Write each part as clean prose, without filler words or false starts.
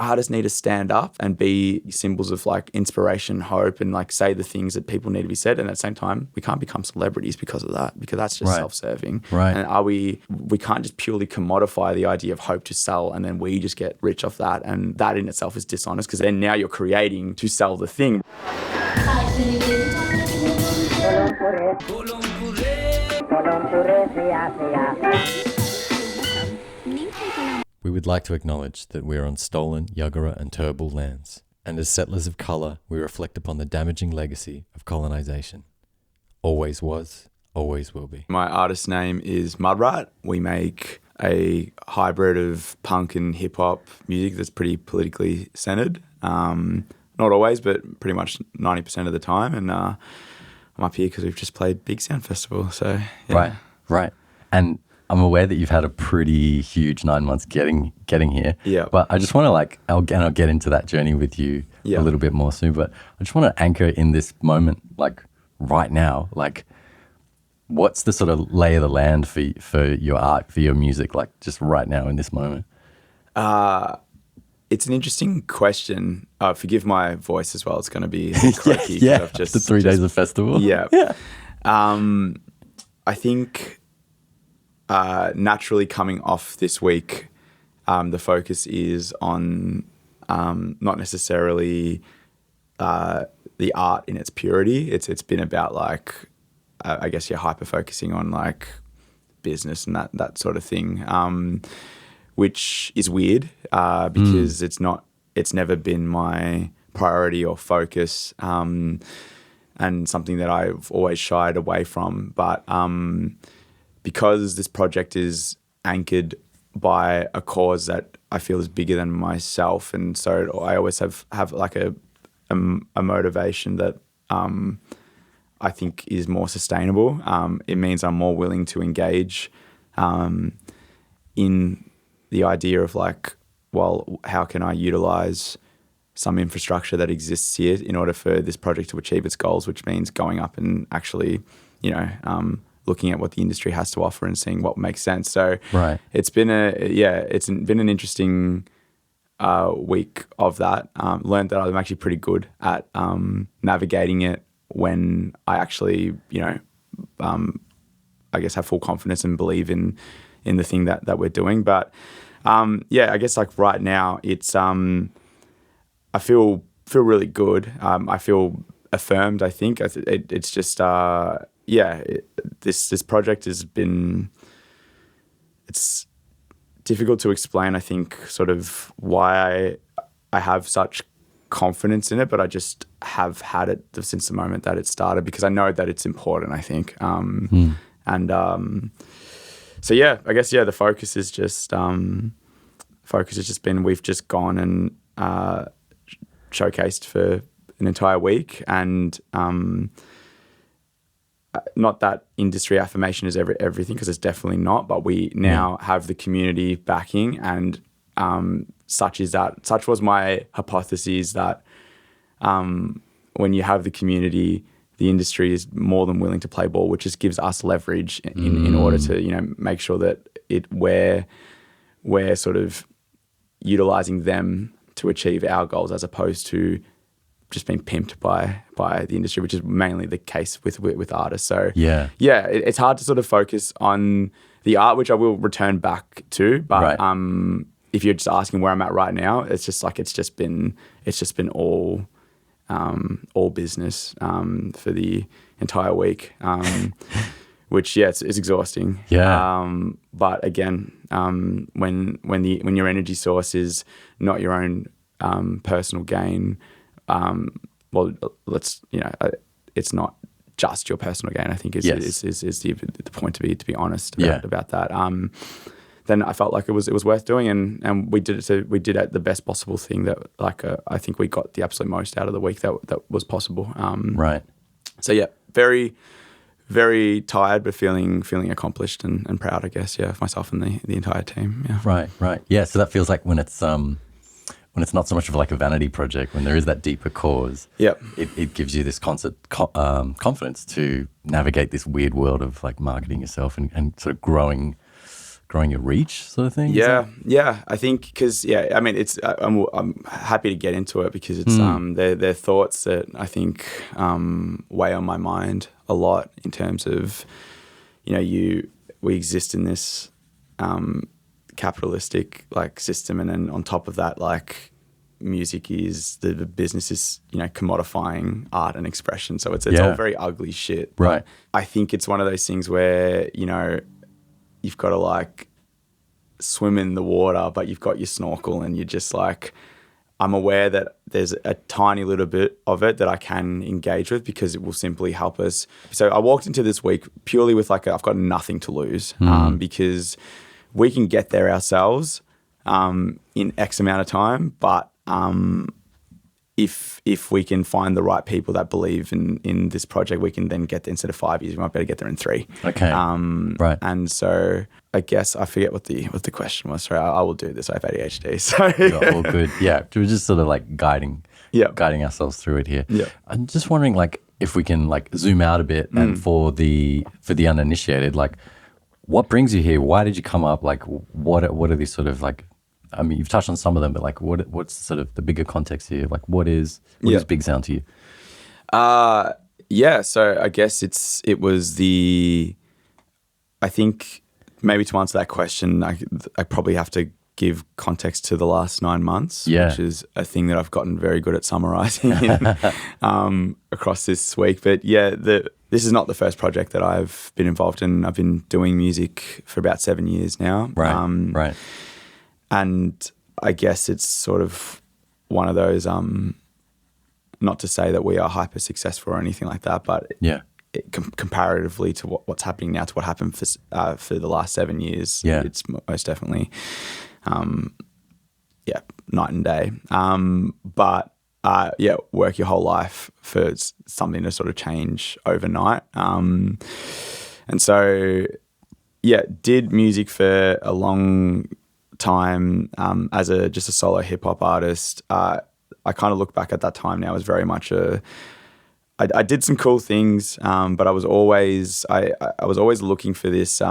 artists need to stand up and be symbols of like inspiration, hope, and like say the things that people need to be said. And at the same time, we can't become celebrities because of that, because that's just self-serving. Right. And we can't just purely commodify the idea of hope to sell and then we just get rich off that. And that in itself is dishonest, because then now you're creating to sell the thing. We would like to acknowledge that we are on stolen Yagara and Turrbal lands, and as settlers of colour, we reflect upon the damaging legacy of colonisation. Always was, always will be. My artist name is MUDRAT. We make a hybrid of punk and hip-hop music that's pretty politically centred. Not always, but pretty much 90% of the time. And I'm up here because we've just played Big Sound Festival. So yeah. Right. And I'm aware that you've had a pretty huge 9 months getting here. Yeah. But I just want to I'll get into that journey with you a little bit more soon. But I just want to anchor in this moment, like right now, like what's the sort of lay of the land for your art, for your music, like just right now in this moment? It's an interesting question. Forgive my voice as well. It's going to be croaky. Yeah. After 3 days of festival. Yeah. I think naturally coming off this week, the focus is on not necessarily the art in its purity. It's been about like, I guess you're hyper focusing on like business and that sort of thing. Which is weird because it's never been my priority or focus, and something that I've always shied away from. But because this project is anchored by a cause that I feel is bigger than myself, and so I always have like a motivation that I think is more sustainable. It means I'm more willing to engage in the idea of like, well, how can I utilize some infrastructure that exists here in order for this project to achieve its goals, which means going up and actually, looking at what the industry has to offer and seeing what makes sense. So it's been an interesting week of that. Learned that I'm actually pretty good at navigating it when I actually, I guess have full confidence and believe in the thing that we're doing. But I guess like right now it's I feel really good. I feel affirmed. I think it's just this project has been, it's difficult to explain. I think sort of why I have such confidence in it, but I just have had it since the moment that it started because I know that it's important. I think So I guess the focus is just been we've just gone and showcased for an entire week, and not that industry affirmation is everything, because it's definitely not. But we now have the community backing, and such was my hypothesis that when you have the community, the industry is more than willing to play ball, which just gives us leverage in order to make sure that we're sort of utilizing them to achieve our goals, as opposed to just being pimped by the industry, which is mainly the case with artists. So it's hard to sort of focus on the art, which I will return back to. But if you're just asking where I'm at right now, it's just like it's just been all business for the entire week, which it's exhausting. But again, when your energy source is not your own personal gain, it's not just your personal gain. I think is the point to be honest about that. Then I felt like it was worth doing, and we did it. So we did the best possible thing that I think we got the absolute most out of the week that was possible. So very, very tired, but feeling accomplished and proud, I guess, of myself and the entire team. Right. Yeah. So that feels like when it's not so much of like a vanity project, when there is that deeper cause, it gives you this confidence to navigate this weird world of like marketing yourself and sort of growing growing your reach sort of thing? Yeah. I think because I mean, it's I'm happy to get into it because it's they're thoughts that I think weigh on my mind a lot in terms of we exist in this capitalistic like system, and then on top of that, like music is the business is commodifying art and expression, so it's all very ugly shit. Right. But I think it's one of those things where you've got to like swim in the water, but you've got your snorkel, and you're just like, I'm aware that there's a tiny little bit of it that I can engage with because it will simply help us. So I walked into this week purely with like I've got nothing to lose because we can get there ourselves in X amount of time, but if we can find the right people that believe in this project, we can then get there instead of 5 years. We might better get there in 3. Okay. Right. And so I guess I forget what the question was. Sorry, I will do this. I have ADHD. So You're all good. Yeah. We're just sort of like guiding ourselves through it here. Yeah. I'm just wondering like if we can like zoom out a bit and for the uninitiated, like what brings you here? Why did you come up? Like what are these sort of like, I mean, you've touched on some of them, but like what's sort of the bigger context here? Like what is Big Sound to you? So I guess it was I think maybe to answer that question, I probably have to give context to the last 9 months, which is a thing that I've gotten very good at summarizing across this week. But this is not the first project that I've been involved in. I've been doing music for about 7 years now. Right. Right. And I guess it's sort of one of those, not to say that we are hyper successful or anything like that, but comparatively to what's happening now to what happened for the last 7 years, it's most definitely, night and day. But work your whole life for something to sort of change overnight. And so, did music for a long time as just a solo hip hop artist. I kind of look back at that time now as very much I did some cool things, but I was always looking for this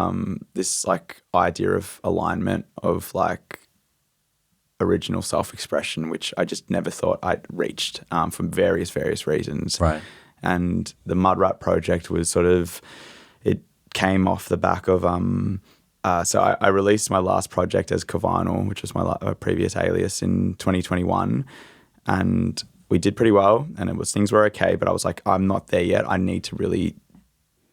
this like idea of alignment of like original self-expression, which I just never thought I'd reached from various reasons. Right. And the MUDRAT project was sort of, it came off the back of so I released my last project as Kavinal, which was my previous alias, in 2021, and we did pretty well, and things were okay. But I was like, I'm not there yet. I need to really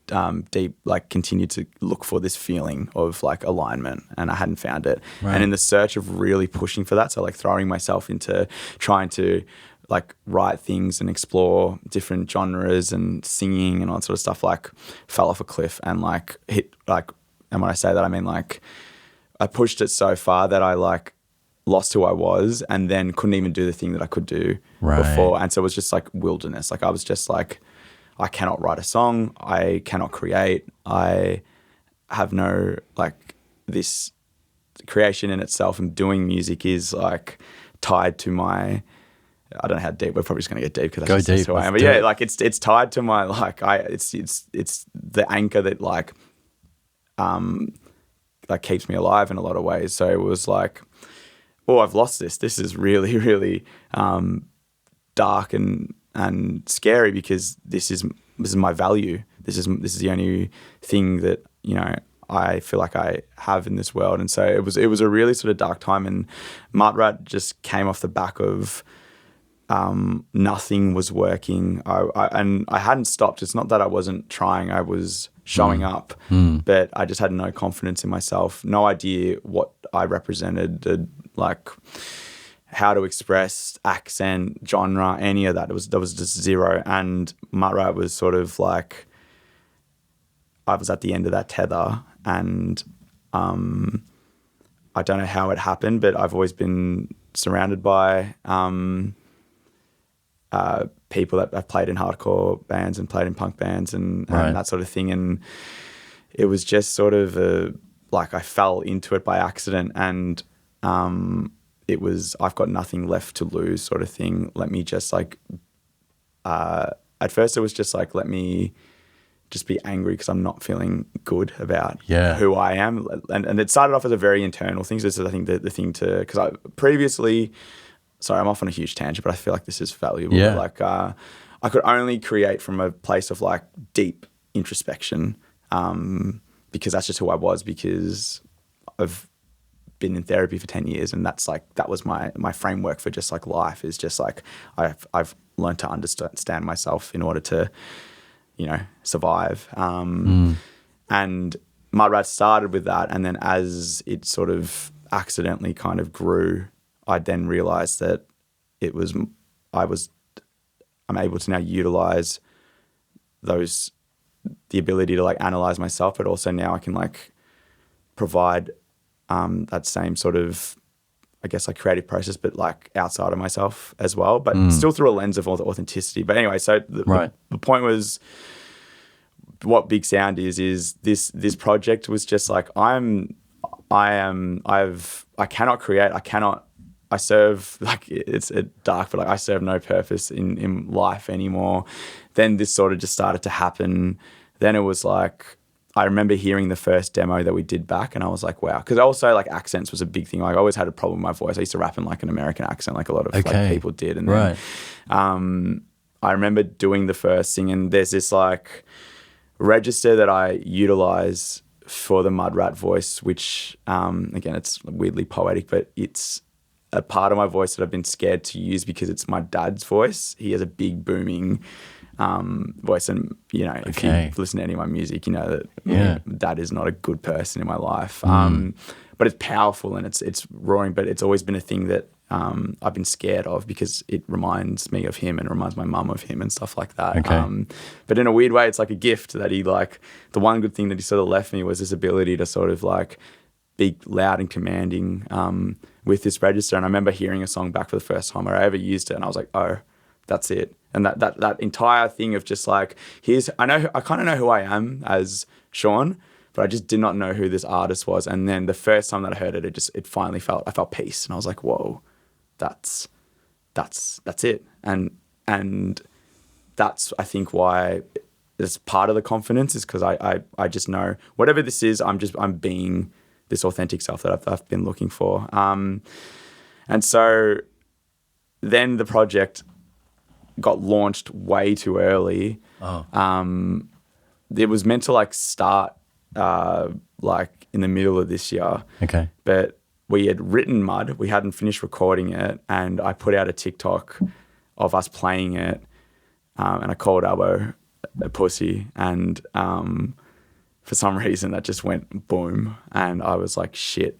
continue to look for this feeling of like alignment, and I hadn't found it. Right. And in the search of really pushing for that, so like throwing myself into trying to like write things and explore different genres and singing and all that sort of stuff, like fell off a cliff and like hit like. And when I say that, I mean like I pushed it so far that I like lost who I was and then couldn't even do the thing that I could do before. And so it was just like wilderness. Like I was just like, I cannot write a song. I cannot create. I have no like this creation in itself, and doing music is like tied to my, I don't know how deep. We're probably just going to get deep because that's just who I am. But like it's tied to my like it's the anchor that like keeps me alive in a lot of ways. So it was like, oh, I've lost this. This is really, really dark and scary because this is my value. This is the only thing that I feel like I have in this world. And so it was a really sort of dark time. And MUDRAT just came off the back of nothing was working. I hadn't stopped. It's not that I wasn't trying. I was showing up, but I just had no confidence in myself, no idea what I represented, like how to express, accent, genre, any of that. There was just zero. And MUDRAT was sort of like, I was at the end of that tether, and I don't know how it happened, but I've always been surrounded by people that have played in hardcore bands and played in punk bands and that sort of thing. And it was just sort of like I fell into it by accident, and it was, I've got nothing left to lose sort of thing. Let me just like, at first it was just like, let me just be angry because I'm not feeling good about Yeah. who I am. And it started off as a very internal thing. So this is, I think, the thing to, because I previously, sorry, I'm off on a huge tangent, but I feel like this is valuable. Yeah. Like I could only create from a place of like deep introspection, because that's just who I was, because I've been in therapy for 10 years, and that's like, that was my framework for just like life, is just like I've learned to understand myself in order to, you know, survive. And MUDRAT started with that, and then as it sort of accidentally kind of grew, I then realized that I'm able to now utilize the ability to like analyze myself, but also now I can like provide that same sort of, I guess, like creative process, but like outside of myself as well, but still through a lens of authenticity. But anyway, so the point was, what Big Sound is this project was just like, I cannot create, I serve, like, it's dark, but like I serve no purpose in life anymore. Then this sort of just started to happen. Then it was like, I remember hearing the first demo that we did back, and I was like, wow. Because also like accents was a big thing. Like, I always had a problem with my voice. I used to rap in like an American accent, like a lot of like people did. And then I remember doing the first thing, and there's this like register that I utilize for the MUDRAT voice, which again, it's weirdly poetic, but it's a part of my voice that I've been scared to use because it's my dad's voice. He has a big booming voice, and you know, if you listen to any of my music, you know that Dad is not a good person in my life. But it's powerful and it's roaring. But it's always been a thing that I've been scared of, because it reminds me of him and reminds my mum of him and stuff like that. But in a weird way, it's like a gift that he, like, the one good thing that he sort of left me was this ability to sort of like be loud and commanding with this register. And I remember hearing a song back for the first time where I ever used it, and I was like, oh, that's it. And that entire thing of just like, I kind of know who I am as Sean, but I just did not know who this artist was. And then the first time that I heard it, I felt peace, and I was like, whoa, that's it. And that's, I think, why it's part of the confidence, is because I just know whatever this is, I'm being this authentic self that I've been looking for. And so then the project got launched way too early. It was meant to like start like in the middle of this year. But we had written Mud, we hadn't finished recording it, and I put out a TikTok of us playing it, and I called Albo a pussy, and for some reason that just went boom, and I was like, shit,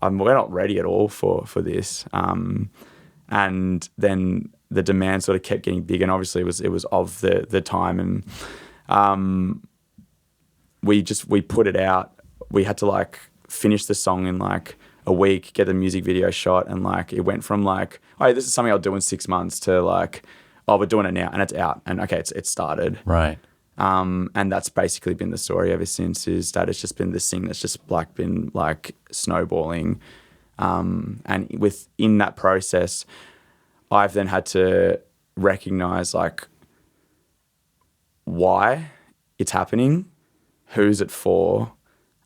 we're not ready at all for this. And then the demand sort of kept getting big, and obviously it was of the time, and we put it out. We had to like finish the song in like a week, get the music video shot, and like it went from like, oh, this is something I'll do in 6 months, to like, oh, we're doing it now and it's out, and okay, it started. And that's basically been the story ever since, is that it's just been this thing that's just like been like snowballing. And within that process, I've then had to recognize like why it's happening, who's it for,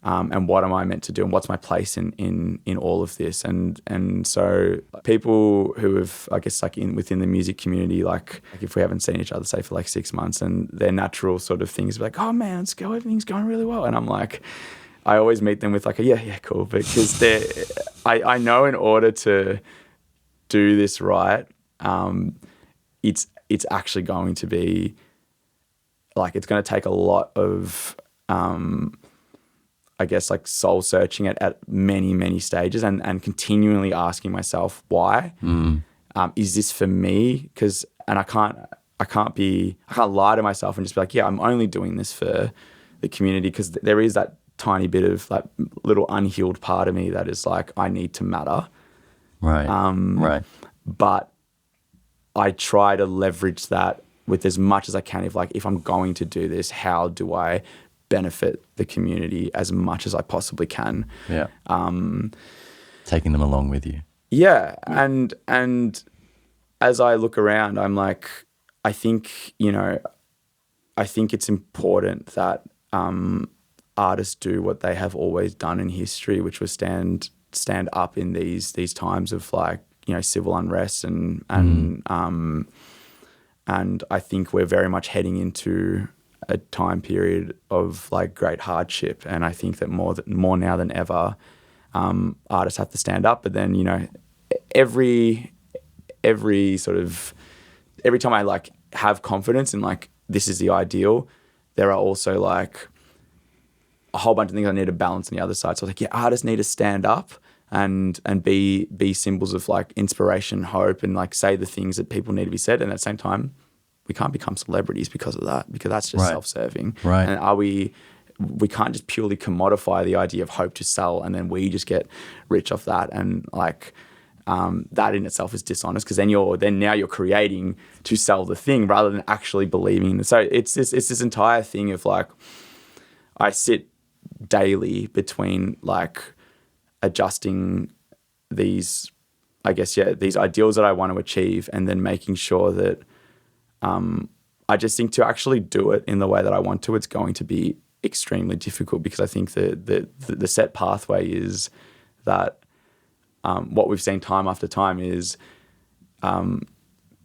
and what am I meant to do, and what's my place in all of this. And so people who have, I guess, like within the music community, like if we haven't seen each other, say, for like 6 months, and their natural sort of things like, oh man, everything's going really well. And I'm like, I always meet them with like a, yeah, cool. Because I know in order to do this right, it's actually going to be like, it's going to take a lot of, I guess, like soul searching at many, many stages, and continually asking myself why. Is this for me? And I can't lie to myself and just be like, yeah, I'm only doing this for the community, because there is that tiny bit of like little unhealed part of me that is like, I need to matter. But I try to leverage that with as much as I can. If I'm going to do this, how do I benefit the community as much as I possibly can? Taking them along with you. And as I look around, I'm like, I think, you know, I think it's important that artists do what they have always done in history, which was stand up in these times of like, you know, civil unrest and I think we're very much heading into a time period of like great hardship, and I think that more now than ever, artists have to stand up. But then, you know, every time I like have confidence in like this is the ideal, there are also like a whole bunch of things I need to balance on the other side. So like, yeah, artists need to stand up and be symbols of like inspiration, hope, and like say the things that people need to be said. And at the same time, we can't become celebrities because of that, because that's just self-serving. Right. And we can't just purely commodify the idea of hope to sell and then we just get rich off that. And like that in itself is dishonest, because then now you're creating to sell the thing rather than actually believing. So it's this entire thing of like, I sit daily between like adjusting these, I guess, these ideals that I want to achieve, and then making sure that I just think to actually do it in the way that I want to, it's going to be extremely difficult, because I think the set pathway is that what we've seen time after time is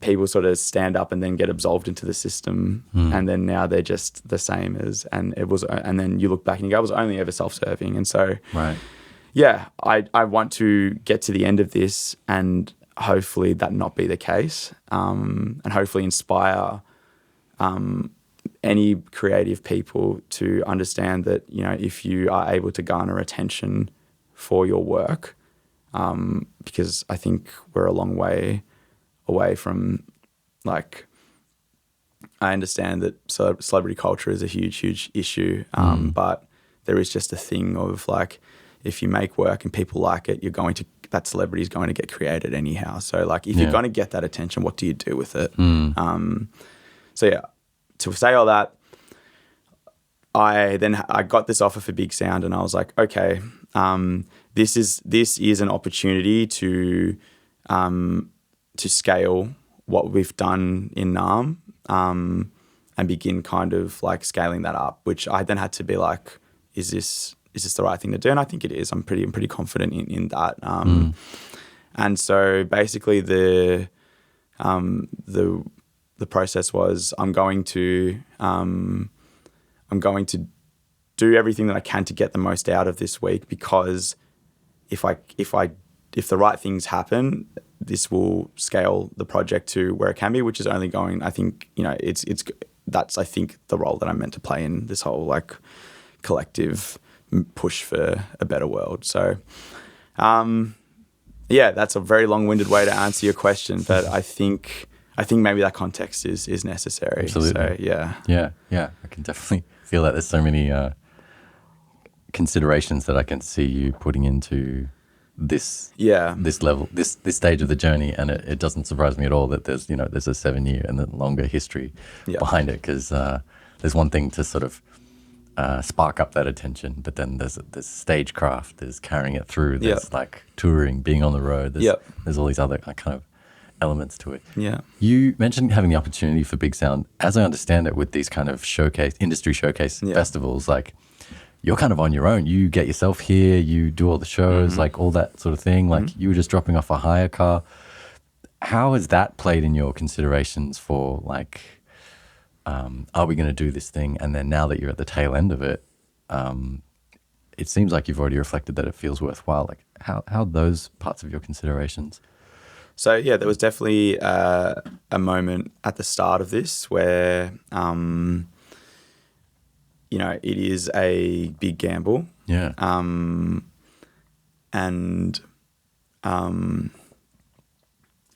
people sort of stand up and then get absolved into the system, and then now they're just the same as, and then you look back and you go, it was only ever self-serving. And so, yeah, I want to get to the end of this and hopefully that not be the case, and hopefully inspire any creative people to understand that, you know, if you are able to garner attention for your work, because I think we're a long way away from, like, I understand that celebrity culture is a huge issue, but there is just a thing of like, if you make work and people like it, that celebrity is going to get created anyhow. So like, if you're going to get that attention, what do you do with it? So yeah, to say all that, I got this offer for Big Sound, and I was like, okay, this is an opportunity to scale what we've done in NAM, and begin kind of like scaling that up, which I then had to be like, is this the right thing to do? And I think it is. I'm pretty confident in that. And so basically the process was, I'm going to do everything that I can to get the most out of this week, because if the right things happen, this will scale the project to where it can be, which is only going, I think, you know, that's I think the role that I'm meant to play in this whole like collective push for a better world. So, yeah, that's a very long-winded way to answer your question, but I think maybe that context is necessary. Absolutely. So, yeah. I can definitely feel that. There's so many considerations that I can see you putting into this level, this stage of the journey, and it doesn't surprise me at all that there's a 7-year and then longer history behind it, because there's one thing to sort of spark up that attention, but then there's stagecraft, there's carrying it through, there's like touring, being on the road, there's all these other kind of elements to it. Yeah. You mentioned having the opportunity for Big Sound. As I understand it, with these kind of industry showcase festivals, like, you're kind of on your own. You get yourself here, you do all the shows, like all that sort of thing. Like you were just dropping off a hire car. How has that played in your considerations for like, are we going to do this thing? And then now that you're at the tail end of it, it seems like you've already reflected that it feels worthwhile. Like how are those parts of your considerations? So yeah, there was definitely a moment at the start of this where, you know, it is a big gamble. Yeah. And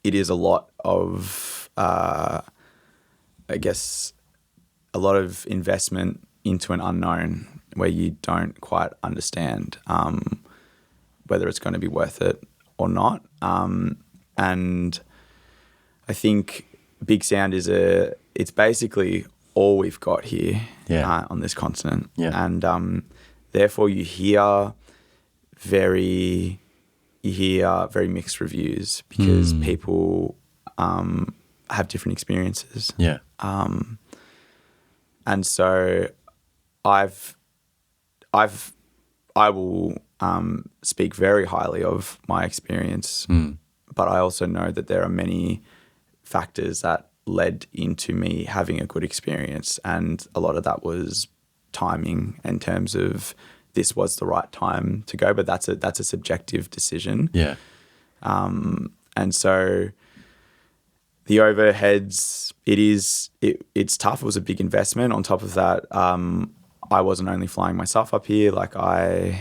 it is a lot of, I guess, a lot of investment into an unknown where you don't quite understand whether it's going to be worth it or not. And I think Big Sound it's basically all we've got here on this continent. Yeah. And therefore you hear very mixed reviews, because people have different experiences. Yeah. And so I will speak very highly of my experience, but I also know that there are many factors that led into me having a good experience, and a lot of that was timing in terms of this was the right time to go, but that's a subjective decision. Yeah. And so the overheads, it's tough. It was a big investment. On top of that, I wasn't only flying myself up here. Like the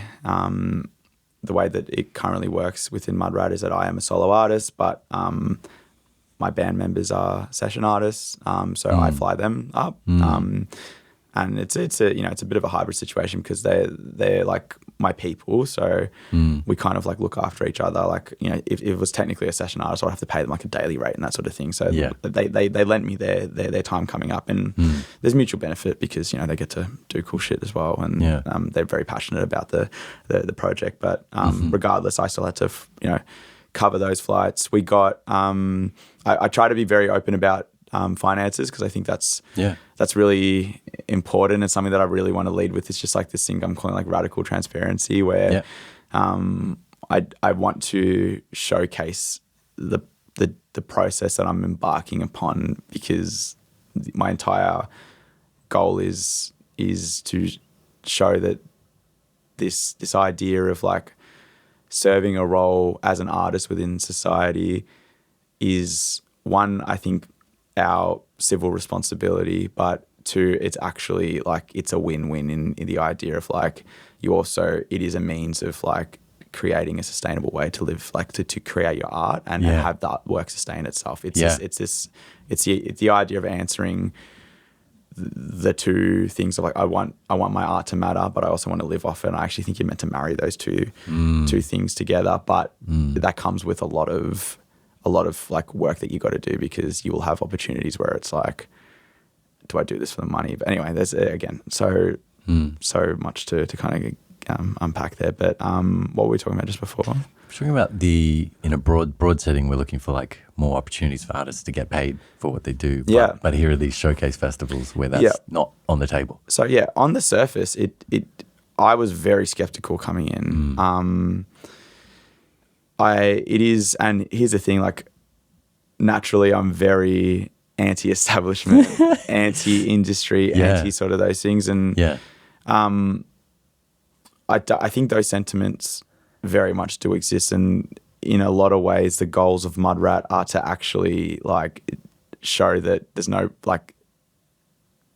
way that it currently works within MUDRAT is that I am a solo artist, but my band members are session artists. So I fly them up. And it's a bit of a hybrid situation because they're like my people, so we kind of like look after each other. Like, you know, if it was technically a session artist, I'd have to pay them like a daily rate and that sort of thing. So they lent me their time coming up, and there's mutual benefit because, you know, they get to do cool shit as well, and they're very passionate about the project. But regardless, I still had to cover those flights. We got I try to be very open about finances because I think that's really important, and something that I really want to lead with is just like this thing I'm calling like radical transparency, where I want to showcase the process that I'm embarking upon, because my entire goal is to show that this idea of like serving a role as an artist within society is, one, I think, our civil responsibility, but two, it's actually like it's a win-win in the idea of like it is a means of like creating a sustainable way to live, like to create your art and have that work sustain itself. It's the idea of answering the two things of like I want my art to matter, but I also want to live off it. And I actually think you're meant to marry those two things together, but that comes with a lot of like work that you got to do, because you will have opportunities where it's like, do I do this for the money? But anyway, there's again so much to kind of unpack there. But what were we talking about just before? We're talking about in a broad setting, we're looking for like more opportunities for artists to get paid for what they do. But here are these showcase festivals where that's not on the table. So on the surface, I was very skeptical coming in. It is, and here's the thing, like naturally I'm very anti-establishment, anti-industry, anti sort of those things. And I think those sentiments very much do exist. And in a lot of ways, the goals of MUDRAT are to actually like show that there's no like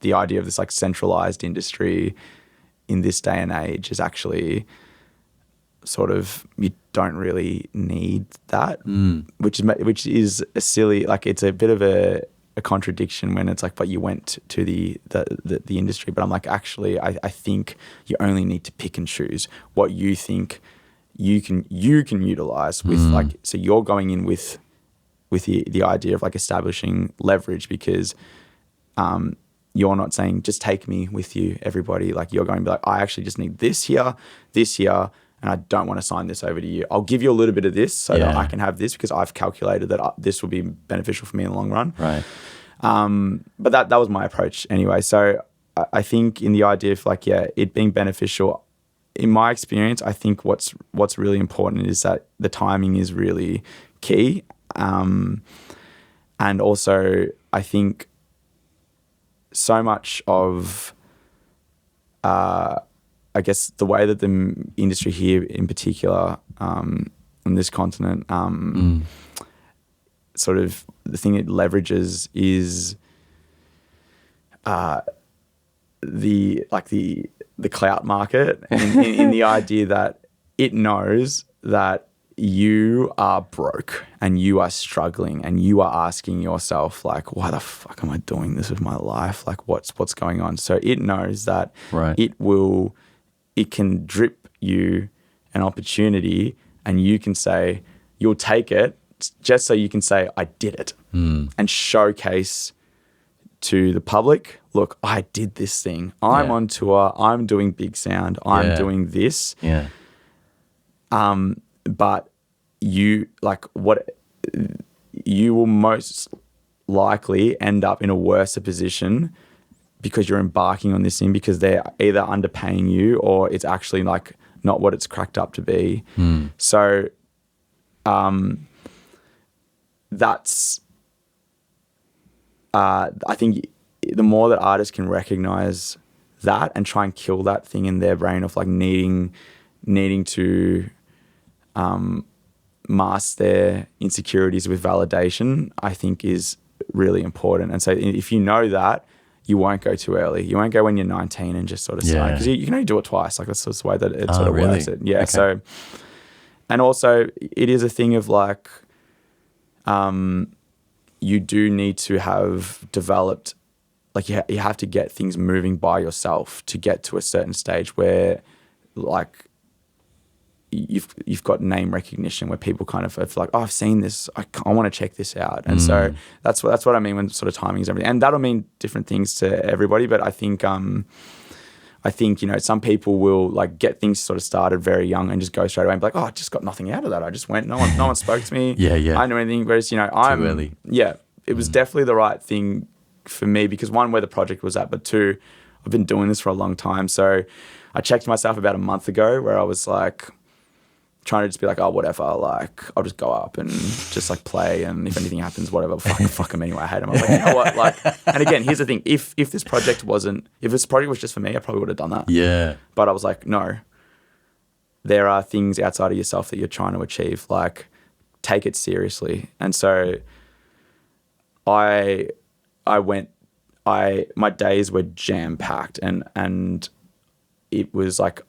the idea of this like centralized industry in this day and age is actually sort of, you don't really need that, which is a silly, like it's a bit of a contradiction when it's like, but you went to the industry. But I'm like, actually, I think you only need to pick and choose what you think you can utilize with like, so you're going in with the idea of like establishing leverage, because you're not saying just take me with you, everybody. Like you're going to be like, I actually just need this here, and I don't want to sign this over to you. I'll give you a little bit of this so that I can have this, because I've calculated that this will be beneficial for me in the long run. Right. But that was my approach anyway. So I think in the idea of like, it being beneficial, in my experience, I think what's really important is that the timing is really key. And also I think so much of, I guess the way that the industry here in particular, on this continent, sort of the thing it leverages is the clout market in the idea that it knows that you are broke and you are struggling and you are asking yourself like, why the fuck am I doing this with my life? Like what's going on? So it knows that it can drip you an opportunity, and you can say, you'll take it just so you can say, I did it, and showcase to the public, look, I did this thing. I'm on tour. I'm doing big sound. I'm doing this. Yeah. But you will most likely end up in a worse position because you're embarking on this thing because they're either underpaying you or it's actually like not what it's cracked up to be. So that's I think the more that artists can recognize that and try and kill that thing in their brain of like needing to mask their insecurities with validation, I think is really important. And so if you know that, you won't go too early. You won't go when you're 19 and just sort of start, because you can only do it twice. Like that's the way that it sort of works. Yeah. Okay. So, and also it is a thing of like, you do need to have developed, like you have to get things moving by yourself to get to a certain stage where like you've got name recognition, where people kind of like, oh, I've seen this, I want to check this out. And so that's what I mean when sort of timing is everything. And that'll mean different things to everybody. But I think, you know, some people will like get things sort of started very young and just go straight away and be like, oh, I just got nothing out of that. I just went, no one spoke to me. I didn't know anything. Whereas, you know, too early. Yeah, it was definitely the right thing for me because one, where the project was at, but two, I've been doing this for a long time. So I checked myself about a month ago where I was like, trying to just be like, oh, whatever, like, I'll just go up and just like play, and if anything happens, whatever, fuck them anyway, I hate them. I was like, you know what, like, and again, here's the thing, if this project was just for me, I probably would have done that. Yeah. But I was like, no, there are things outside of yourself that you're trying to achieve, like, take it seriously. And so my days were jam-packed and it was like,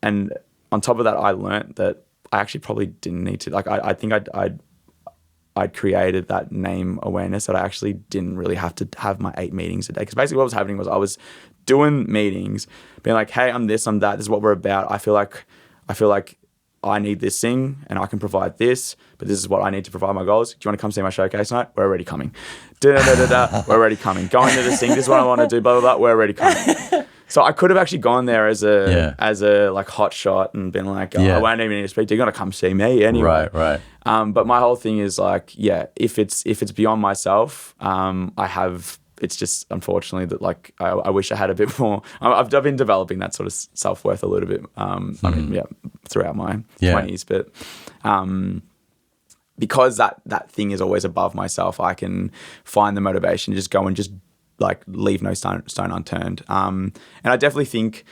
and on top of that, I learned that I actually probably didn't need to. Like, I think I'd created that name awareness that I actually didn't really have to have my 8 meetings a day. Because basically what was happening was I was doing meetings, being like, hey, I'm this, I'm that, this is what we're about. I feel like I need this thing and I can provide this, but this is what I need to provide my goals. Do you want to come see my showcase tonight? We're already coming. We're already coming. Going to this thing, this is what I want to do, blah, blah, blah. We're already coming. So I could have actually gone there as a like hot shot and been like, I won't even need to speak to you. You're going to come see me anyway. Right. But my whole thing is like, if it's beyond myself, it's just unfortunately that like I wish I had a bit more. I've been developing that sort of self-worth a little bit. I mean, throughout my 20s, but because that thing is always above myself, I can find the motivation to just go and just like leave no stone unturned. And I definitely think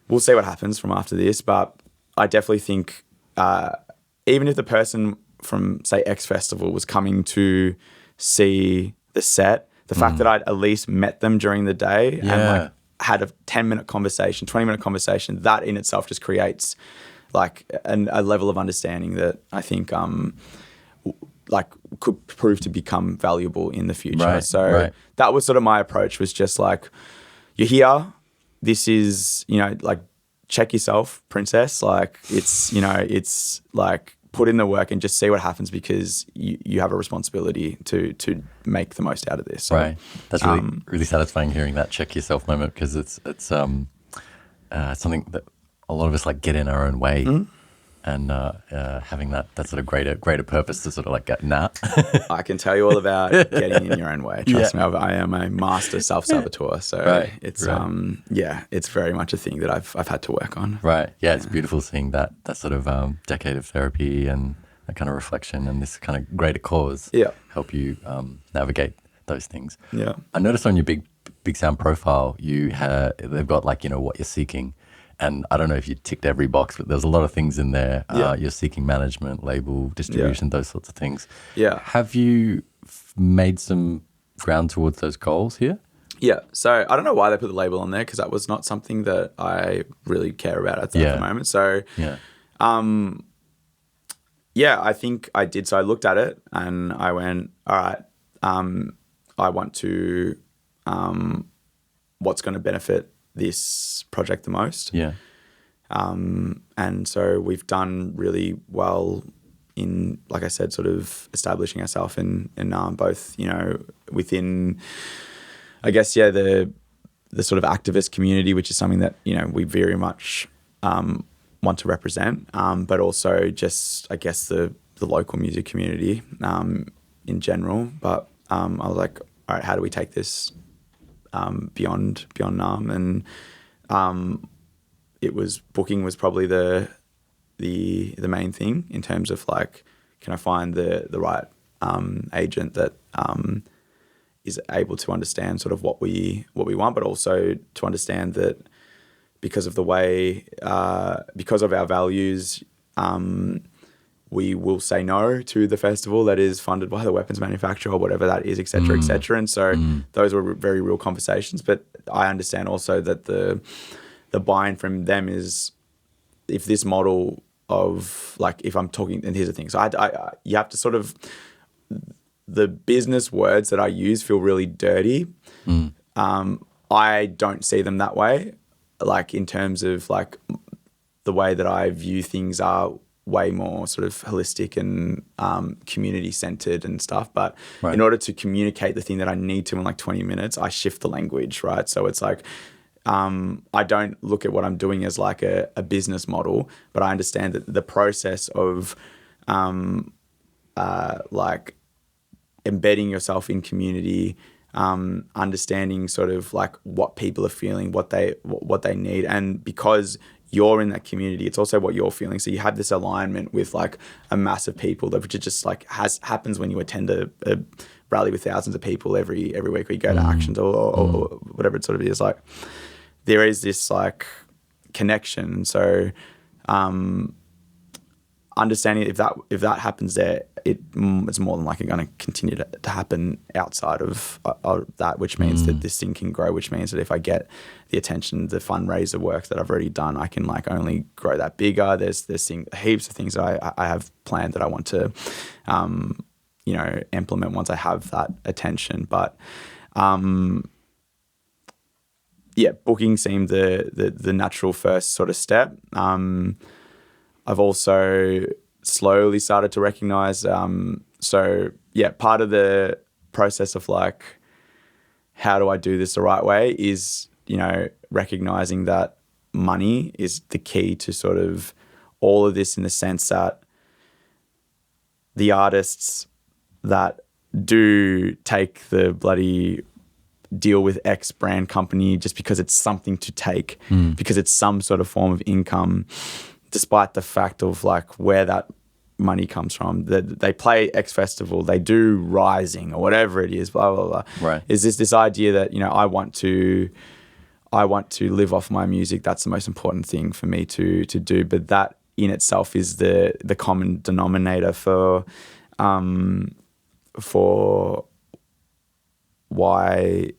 we'll see what happens from after this, but I definitely think even if the person from say X Festival was coming to see the set, the fact that I'd at least met them during the day and like had a 10-minute conversation, 20-minute conversation, that in itself just creates like a level of understanding that I think like could prove to become valuable in the future. That was sort of my approach, was just like, you're here, this is, you know, like check yourself, princess. Like it's, you know, it's like put in the work and just see what happens, because you have a responsibility to make the most out of this. So, that's really satisfying hearing that check yourself moment, because it's something that a lot of us like get in our own way. And having that sort of greater purpose to sort of like nah. I can tell you all about getting in your own way. Trust me, I am a master self-saboteur. So it's it's very much a thing that I've had to work on. Right. Yeah, it's beautiful seeing that sort of decade of therapy and that kind of reflection and this kind of greater cause help you navigate those things. Yeah. I noticed on your Big Sound profile, they've got like, you know, what you're seeking. And I don't know if you ticked every box, but there's a lot of things in there. You're seeking management, label, distribution, those sorts of things. Yeah. Have you made some ground towards those goals here? Yeah. So I don't know why they put the label on there, because that was not something that I really care about at the moment. So, I think I did. So I looked at it and I went, all right, I want to, what's going to benefit this project the most. Yeah. And so we've done really well in, like I said, sort of establishing ourselves in both, you know, within, I guess, the sort of activist community, which is something that, you know, we very much want to represent, but also just, I guess, the local music community in general. But I was like, all right, how do we take this beyond NAM, and booking was probably the main thing in terms of like, can I find the right agent that is able to understand sort of what we want, but also to understand that because of the way, because of our values, we will say no to the festival that is funded by the weapons manufacturer or whatever that is, et cetera, et cetera. And so those were very real conversations. But I understand also that the buy-in from them is, if this model of like, if I'm talking, and here's the thing. So you have to sort of, the business words that I use feel really dirty. I don't see them that way. Like in terms of like the way that I view things are way more sort of holistic and community centered and stuff. But in order to communicate the thing that I need to in like 20 minutes, I shift the language, right? So it's like, I don't look at what I'm doing as like a business model, but I understand that the process of like embedding yourself in community, understanding sort of like what people are feeling, what they need, and because you're in that community, it's also what you're feeling. So you have this alignment with like a mass of people, that which is just like happens when you attend a rally with thousands of people every week, or you go to actions or whatever it sort of is. Like there is this like connection. So understanding if that happens there, it's more than likely going to continue to happen outside of that, which means that this thing can grow, which means that if I get the attention, the fundraiser work that I've already done, I can like only grow that bigger. There's heaps of things that I have planned that I want to, implement once I have that attention. But booking seemed the natural first sort of step. I've also slowly started to recognize, part of the process of like, how do I do this the right way is, recognizing that money is the key to sort of all of this, in the sense that the artists that do take the bloody deal with X brand company just because it's something to take, because it's some sort of form of income, despite the fact of like where that money comes from. They play X festival, they do Rising or whatever it is, blah, blah, blah. Right. Is this idea that, I want to live off my music. That's the most important thing for me to do. But that in itself is the common denominator for why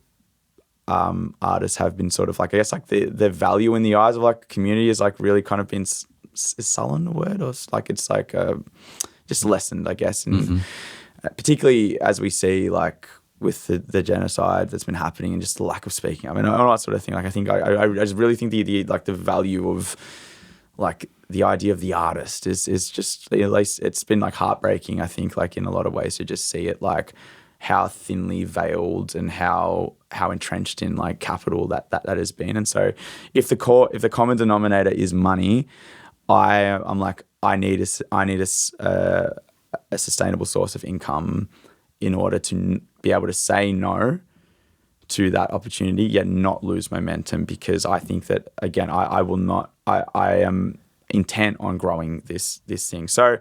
artists have been sort of like, I guess like the value in the eyes of like community is like really kind of been, is sullen a word, or like it's like just lessened, I guess, and particularly as we see like with the genocide that's been happening and just the lack of speaking up and all that sort of thing. Like I think I just really think the like the value of like the idea of the artist is just, at least it's been like heartbreaking, I think, like in a lot of ways, to just see it like how thinly veiled and how entrenched in like capital that has been. And so if the common denominator is money, I'm like, I need a sustainable source of income in order to be able to say no to that opportunity, yet not lose momentum, because I think that, again, I am intent on growing this thing. So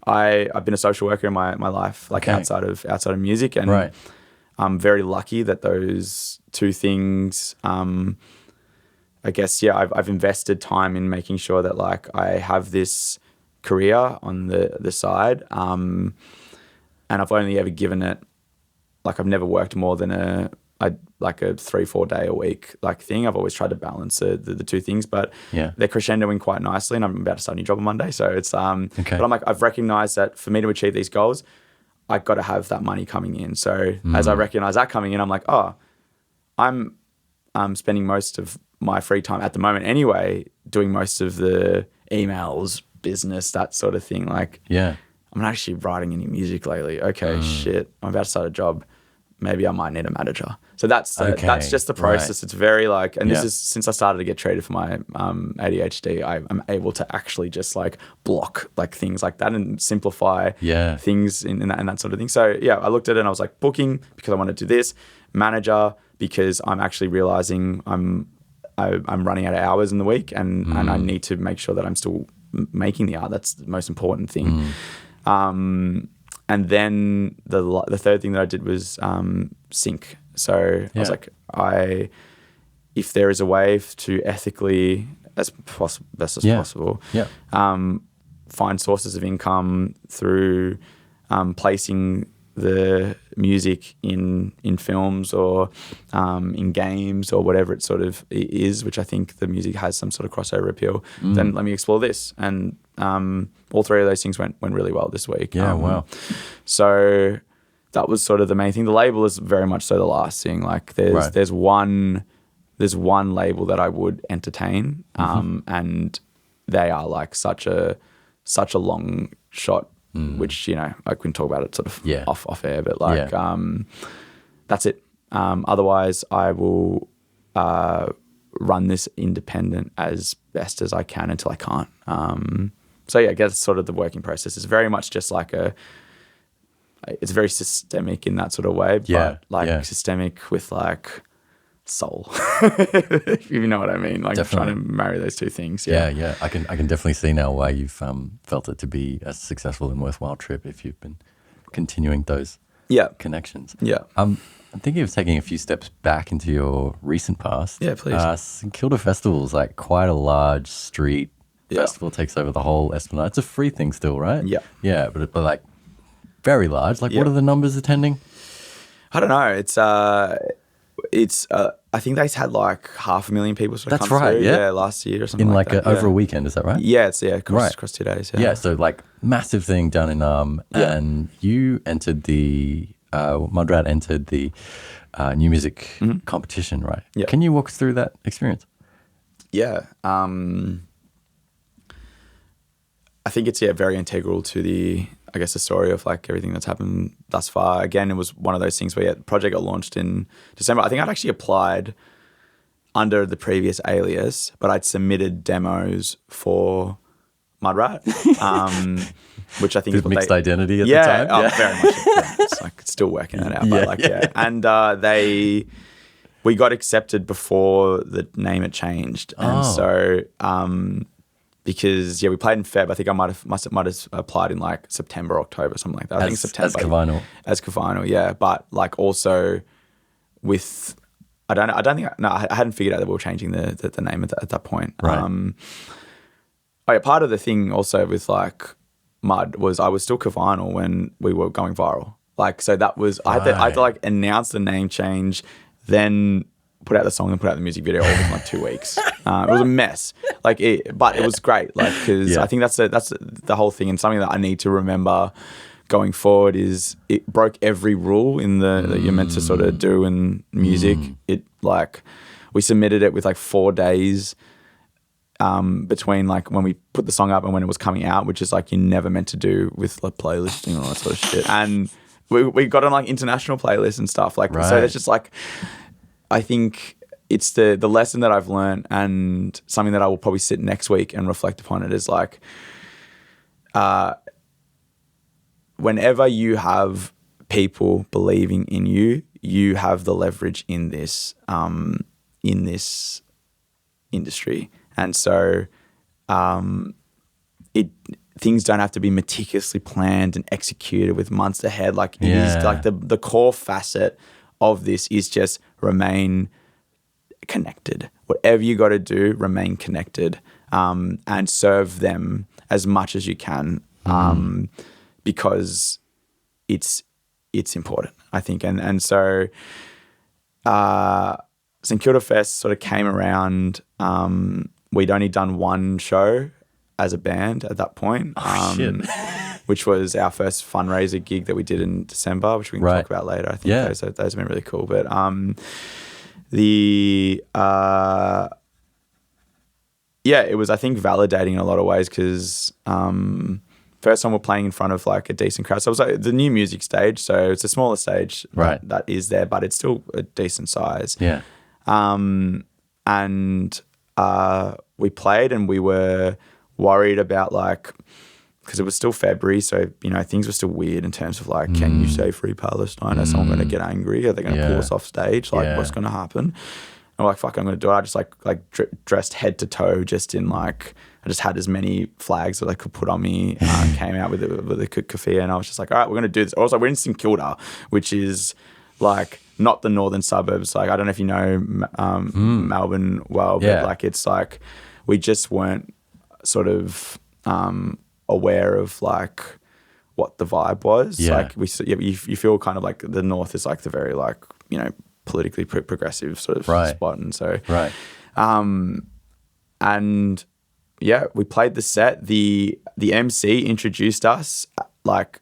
I've been a social worker in my life, like outside of music, and I'm very lucky that those two things, I guess, I've invested time in making sure that like I have this career on the side, and I've only ever given it, like I've never worked more than a 3-4 day a week like thing. I've always tried to balance the two things, but they're crescendoing quite nicely, and I'm about to start a new job on Monday. So it's but I'm like, I've recognized that for me to achieve these goals, I've got to have that money coming in. So as I recognize that coming in, I'm like, I'm spending most of my free time at the moment anyway, doing most of the emails, business, that sort of thing. Like, I'm not actually writing any music lately. Okay, shit, I'm about to start a job. Maybe I might need a manager. So that's just the process. Right. It's very like, and this is since I started to get treated for my ADHD, I'm able to actually just like block like things like that and simplify things in that sort of thing. So I looked at it and I was like, booking because I want to do this, manager because I'm actually realizing I'm running out of hours in the week, and I need to make sure that I'm still making the art. That's the most important thing. And then the third thing that I did was sync. So I was like, if there is a way to ethically, best as possible, find sources of income through placing the music in films or in games or whatever it sort of is, which I think the music has some sort of crossover appeal, then let me explore this. And all three of those things went really well this week. Wow. So that was sort of the main thing. The label is very much so the last thing. Like there's one label that I would entertain, and they are like such a long shot, which, you know, I can talk about it sort of off air, but like that's it. Otherwise, I will run this independent as best as I can until I can't. So yeah, I guess sort of the working process is very much just like it's very systemic in that sort of way, but systemic with like soul, if you know what I mean. Like definitely. trying to marry those two things. Yeah. I can definitely see now why you've felt it to be a successful and worthwhile trip if you've been continuing those connections. Yeah. I'm thinking of taking a few steps back into your recent past. Yeah, please. St Kilda Festival is like quite a large street festival, takes over the whole Esplanade. It's a free thing still, right? Yeah. Yeah, but like very large. Like what are the numbers attending? I don't know. It's I think they had like 500,000 people sort of That's come right, through, yeah. last year or something In like like that. over a weekend, is that right? Yeah, it's across 2 days. Yeah, so like massive thing done in and you entered the MUDRAT entered the new music competition, right? Yeah. Can you walk us through that experience? Yeah. I think it's very integral to the story of like everything that's happened thus far. Again, it was one of those things where the project got launched in December. I think I'd actually applied under the previous alias, but I'd submitted demos for MUDRAT, which I think With is mixed identity at the time. Very much. Yeah. It's like still working that out. But and we got accepted before the name had changed, and so. Because we played in Feb. I think I might have applied in like September, October, something like that. I think September. As Kavinal, yeah. But like also with I hadn't figured out that we were changing the name at that point. Right. Part of the thing also with like Mud was I was still Kavinal when we were going viral. Like so that was I had to like announce the name change, then put out the song and put out the music video all in like 2 weeks. It was a mess. But it was great. Like, because I think that's the whole thing, and something that I need to remember going forward is it broke every rule in that you're meant to sort of do in music. It like we submitted it with like 4 days between like when we put the song up and when it was coming out, which is like you're never meant to do with like playlisting and all that sort of shit. And we got on like international playlists and stuff. Like so it's just like. I think it's the lesson that I've learned, and something that I will probably sit next week and reflect upon it is like, whenever you have people believing in you, you have the leverage in this industry. And so, things don't have to be meticulously planned and executed with months ahead. Like it is like the core facet of this is just remain connected. Whatever you got to do, remain connected, and serve them as much as you can, because it's important, I think. And so St Kilda Fest sort of came around. We'd only done one show as a band at that point. Which was our first fundraiser gig that we did in December, which we can talk about later. I think those have been really cool. But it was, I think, validating in a lot of ways because first time we're playing in front of like a decent crowd. So it was like the new music stage. So it's a smaller stage that is there, but it's still a decent size. Yeah. And we played and we were worried about like because it was still February, so things were still weird in terms of like, can you say free Palestine? Is someone going to get angry? Are they going to pull us off stage? Like, what's going to happen? I'm like, fuck, I'm going to do it. I just like dressed head to toe, just in like, I just had as many flags that I could put on me. Came out with a keffiyeh, and I was just like, all right, we're going to do this. Also, we're in St Kilda, which is like not the northern suburbs. Like, I don't know if you know Melbourne well, but like it's like we just weren't sort of aware of like what the vibe was. Like you feel kind of like the north is like the very like politically progressive sort of spot, and so and yeah, we played the set. The MC introduced us like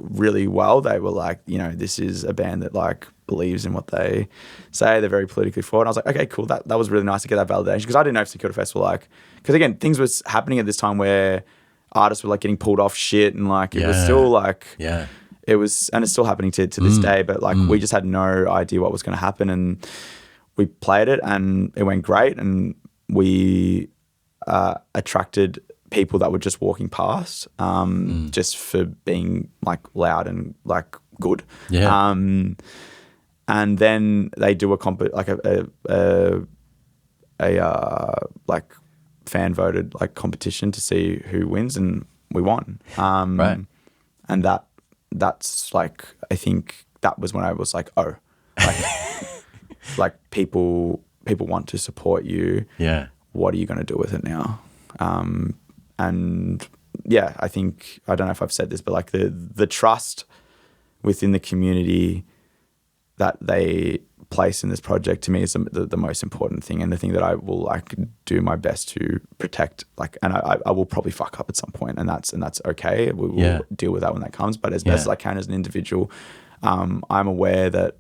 really well. They were like, this is a band that like believes in what they say. They're very politically forward. And I was like, okay, cool. That was really nice to get that validation, because I didn't know if St Kilda Festival because again, things was happening at this time where artists were like getting pulled off shit, and like it was still like it was, and it's still happening to this day. But like we just had no idea what was going to happen, and we played it, and it went great, and we attracted people that were just walking past, just for being like loud and like good. And then they do a like fan voted like competition to see who wins, and we won. And that's like, I think that was when I was like, oh, like, like people want to support you. What are you going to do with it now? And yeah, I think, I don't know if I've said this, but like the trust within the community that they place in this project, to me, is the most important thing, and the thing that I will like do my best to protect. Like, and I will probably fuck up at some point, and that's okay. We will deal with that when that comes. But as best as I can as an individual, I'm aware that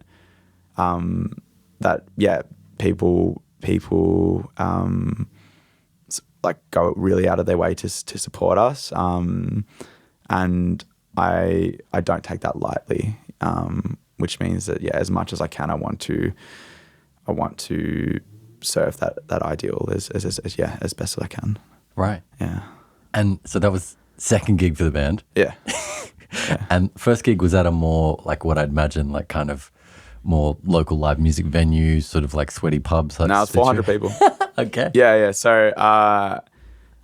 people like go really out of their way to support us, and I don't take that lightly. Which means that as much as I can, I want to serve that ideal as best as I can. Right. Yeah. And so that was second gig for the band. Yeah. And first gig was at a more like what I'd imagine like kind of more local live music venue, sort of like sweaty pubs. No, it's 400 people. Okay. Yeah. So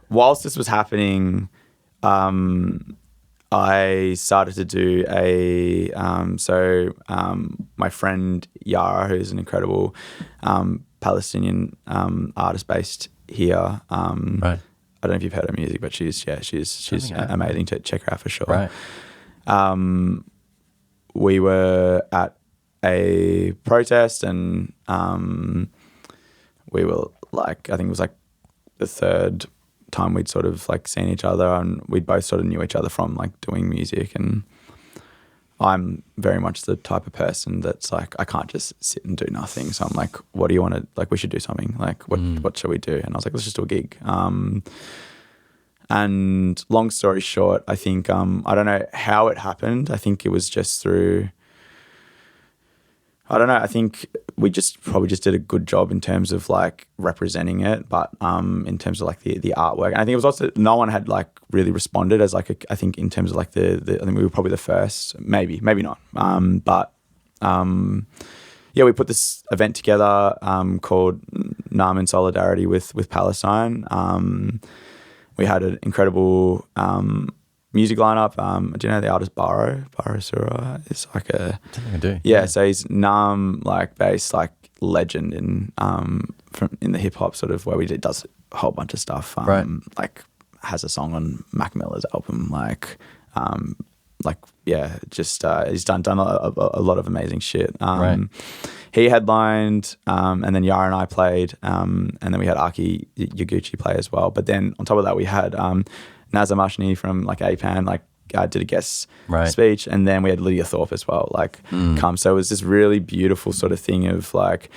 whilst this was happening, I started to do my friend Yara, who's an incredible Palestinian artist based here. Right. I don't know if you've heard her music, but she's amazing. To check her out for sure. Right. We were at a protest, and we were like, I think it was like the third time we'd sort of like seen each other, and we both sort of knew each other from like doing music. And I'm very much the type of person that's like, I can't just sit and do nothing. So I'm like, what do you want to, like, we should do something. Like, what shall we do? And I was like, let's just do a gig. And long story short, I think, I don't know how it happened. I think it was just through, I don't know. I think we probably did a good job in terms of like representing it, but in terms of like the artwork, and I think it was also, no one had like really responded as like I think in terms of like I think we were probably the first, maybe not, but we put this event together called Nam in solidarity with Palestine. We had an incredible music lineup. Do you know the artist Baro Sura? Is like a, I think I do. Yeah, so he's Nam like based like legend in the hip hop sort of, where does a whole bunch of stuff. Right. Like has a song on Mac Miller's album. He's done a lot of amazing shit. Right. He headlined, and then Yara and I played, and then we had Aki Yaguchi play as well. But then on top of that, we had Nazar Mashni from like APAN did a guest speech, and then we had Lydia Thorpe as well come. So it was this really beautiful sort of thing of like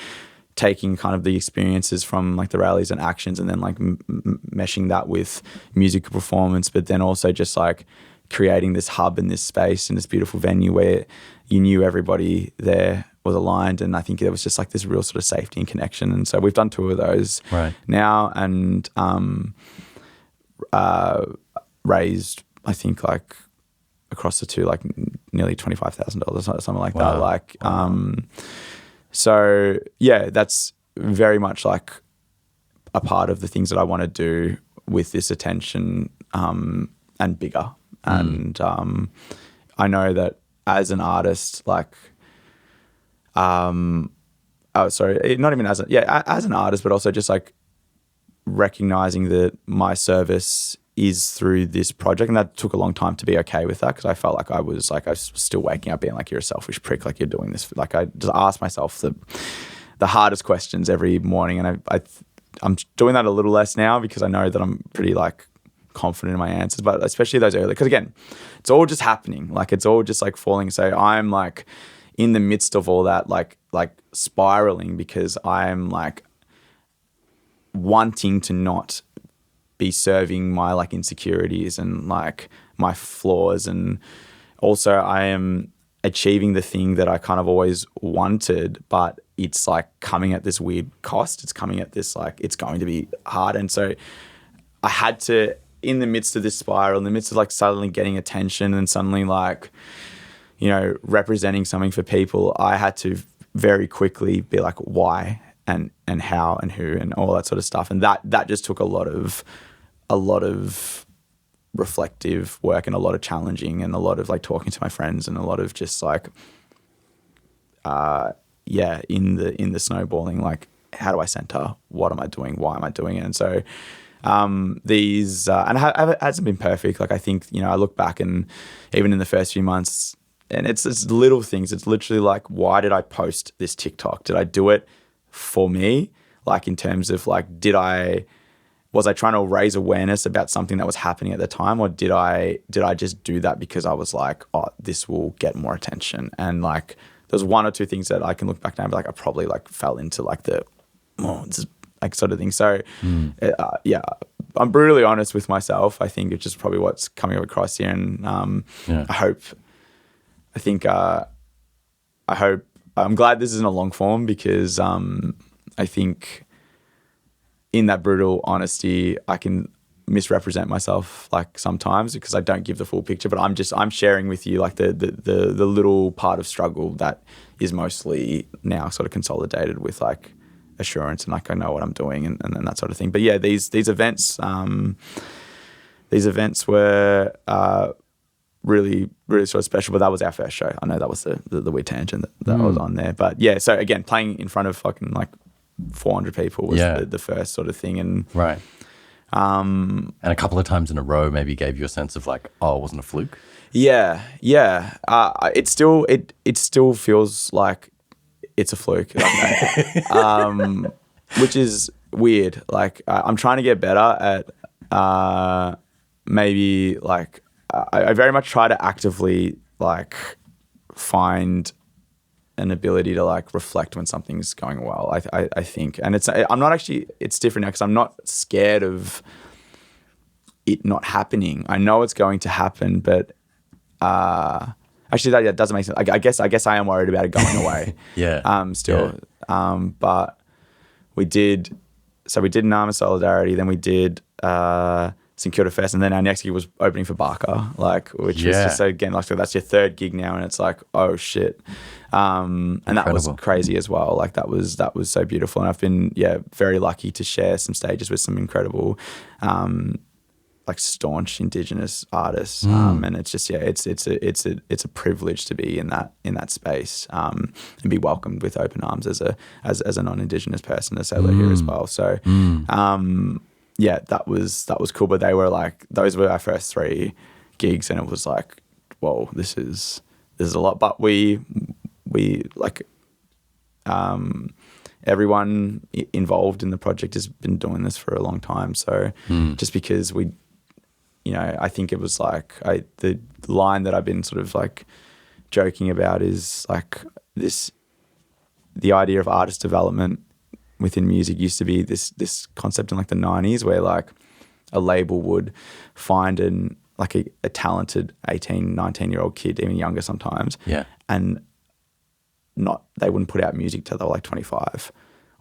taking kind of the experiences from like the rallies and actions, and then like meshing that with musical performance, but then also just like creating this hub in this space in this beautiful venue where you knew everybody there was aligned. And I think there was just like this real sort of safety and connection. And so we've done 2 of those now, and raised, I think, like across the two, like nearly $25,000, something like that. Like, so yeah, that's very much like a part of the things that I want to do with this attention, and bigger. And I know that as an artist, like, not even as as an artist, but also just like recognizing that my service is through this project. And that took a long time to be okay with that, because I felt like I was still waking up being like, you're a selfish prick, like you're doing this. Like I just asked myself the hardest questions every morning, and I'm doing that a little less now because I know that I'm pretty like confident in my answers, but especially those early, because again, it's all just happening. Like it's all just like falling. So I'm like in the midst of all that, like spiraling, because I'm like wanting to not be serving my like insecurities and like my flaws, and also I am achieving the thing that I kind of always wanted, but it's like coming at this weird cost. It's coming at this like it's going to be hard, and so I had to, in the midst of this spiral, in the midst of like suddenly getting attention and suddenly like, you know, representing something for people, I had to very quickly be like, why and how and who and all that sort of stuff. And that just took a lot of reflective work and a lot of challenging and a lot of like talking to my friends and a lot of just like, in the snowballing, like, how do I center? What am I doing? Why am I doing it? And so, and it hasn't been perfect. Like, I think, you know, I look back and even in the first few months, and it's little things. It's literally like, why did I post this TikTok? Did I do it for me? Like, in terms of like, was I trying to raise awareness about something that was happening at the time? Or did I just do that because I was like, oh, this will get more attention? And like, there's one or two things that I can look back now and be like, I probably like fell into like this is like sort of thing. So I'm brutally honest with myself. I think it's just probably what's coming across here. And I'm glad this isn't a long form, because I think in that brutal honesty, I can misrepresent myself like sometimes because I don't give the full picture, but I'm sharing with you like the little part of struggle that is mostly now sort of consolidated with like assurance and like I know what I'm doing and that sort of thing. But yeah, these events were really, really sort of special, but that was our first show. I know that was the weird tangent that was on there. But yeah, so again, playing in front of fucking like 400 people was the first sort of thing. And right. And a couple of times in a row maybe gave you a sense of like, oh, it wasn't a fluke? Yeah. It still feels like it's a fluke, which is weird. Like I'm trying to get better at maybe like I very much try to actively like find an ability to like reflect when something's going well. I think, and it's different now because I'm not scared of it not happening. I know it's going to happen, but actually that doesn't make sense. I guess I am worried about it going away. Still. Yeah. But we did an Arm of Solidarity, then we did St Kilda Fest, and then our next gig was opening for Barker, like, which was just, so again, like, so that's your third gig now, and it's like, oh shit. And that was crazy as well. Like that was so beautiful. And I've been, very lucky to share some stages with some incredible, like staunch Indigenous artists. And it's just, it's a privilege to be in that space, and be welcomed with open arms as a non-Indigenous person, as Sailor here as well. So, that was cool. But they were like, those were our first 3 gigs, and it was like, whoa, this is a lot. But we like, everyone involved in the project has been doing this for a long time. So just because we, I think it was like the line that I've been sort of like joking about is like the idea of artist development within music used to be this concept in like the 90s where like a label would find a talented 18, 19-year-old kid, even younger sometimes. Yeah. And they wouldn't put out music till they were like 25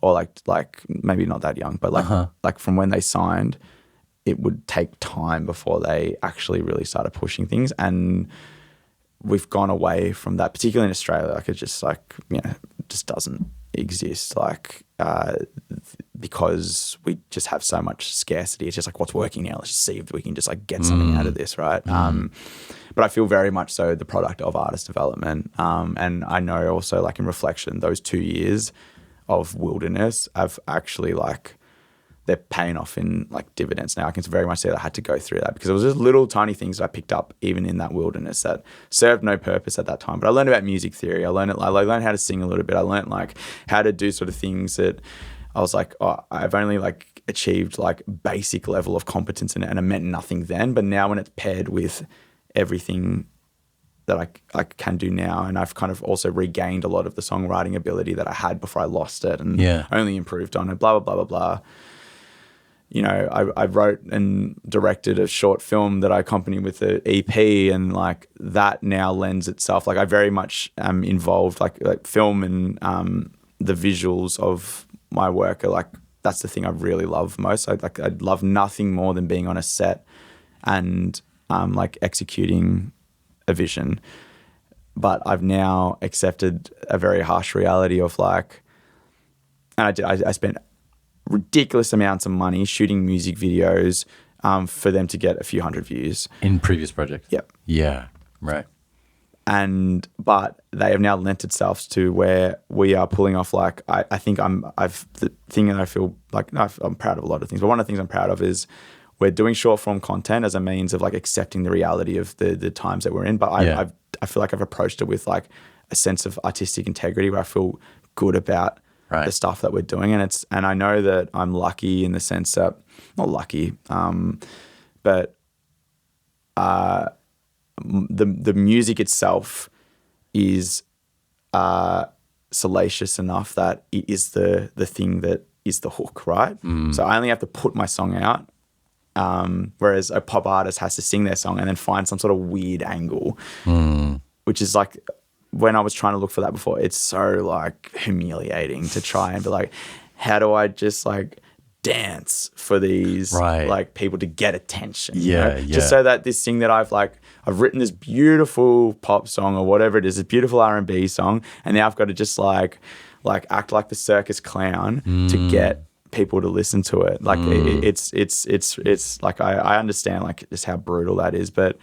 or like maybe not that young, but like from when they signed, it would take time before they actually really started pushing things. And we've gone away from that, particularly in Australia. Like it just just doesn't exist. Like because we just have so much scarcity. It's just like, what's working now? Let's just see if we can just like get something out of this, right? But I feel very much so the product of artist development. And I know also like in reflection, those 2 years of wilderness have actually like, they're paying off in like dividends now. I can very much say that I had to go through that because it was just little tiny things that I picked up even in that wilderness that served no purpose at that time. But I learned about music theory. I learned how to sing a little bit. I learned like how to do sort of things that I was like, oh, I've only like achieved like basic level of competence in it, and it meant nothing then. But now when it's paired with everything that I can do now, and I've kind of also regained a lot of the songwriting ability that I had before I lost it and only improved on it, blah, blah, blah, blah, blah. You know, I wrote and directed a short film that I accompanied with the EP, and like that now lends itself. Like I very much am involved, like film and the visuals of my work are like, that's the thing I really love most. I love nothing more than being on a set and like executing a vision. But I've now accepted a very harsh reality of like, and I spent ridiculous amounts of money shooting music videos for them to get a few hundred views. In previous projects? Yep. Yeah, right. But they have now lent itself to where we are pulling off like, I think the thing that I feel like, no, I'm proud of a lot of things, but one of the things I'm proud of is we're doing short form content as a means of like accepting the reality of the times that we're in. But I feel like I've approached it with like a sense of artistic integrity where I feel good about the stuff that we're doing. And I know that I'm lucky in the sense that, not lucky, but the music itself is salacious enough that it is the thing that is the hook, right? So I only have to put my song out, whereas a pop artist has to sing their song and then find some sort of weird angle, which is like, when I was trying to look for that before, it's so like humiliating to try and be like, how do I just like dance for these like people to get attention? Just so that this thing that I've written this beautiful pop song or whatever it is, a beautiful R&B song, and now I've got to just like act like the circus clown to get people to listen to it. Like it's like I understand like just how brutal that is, but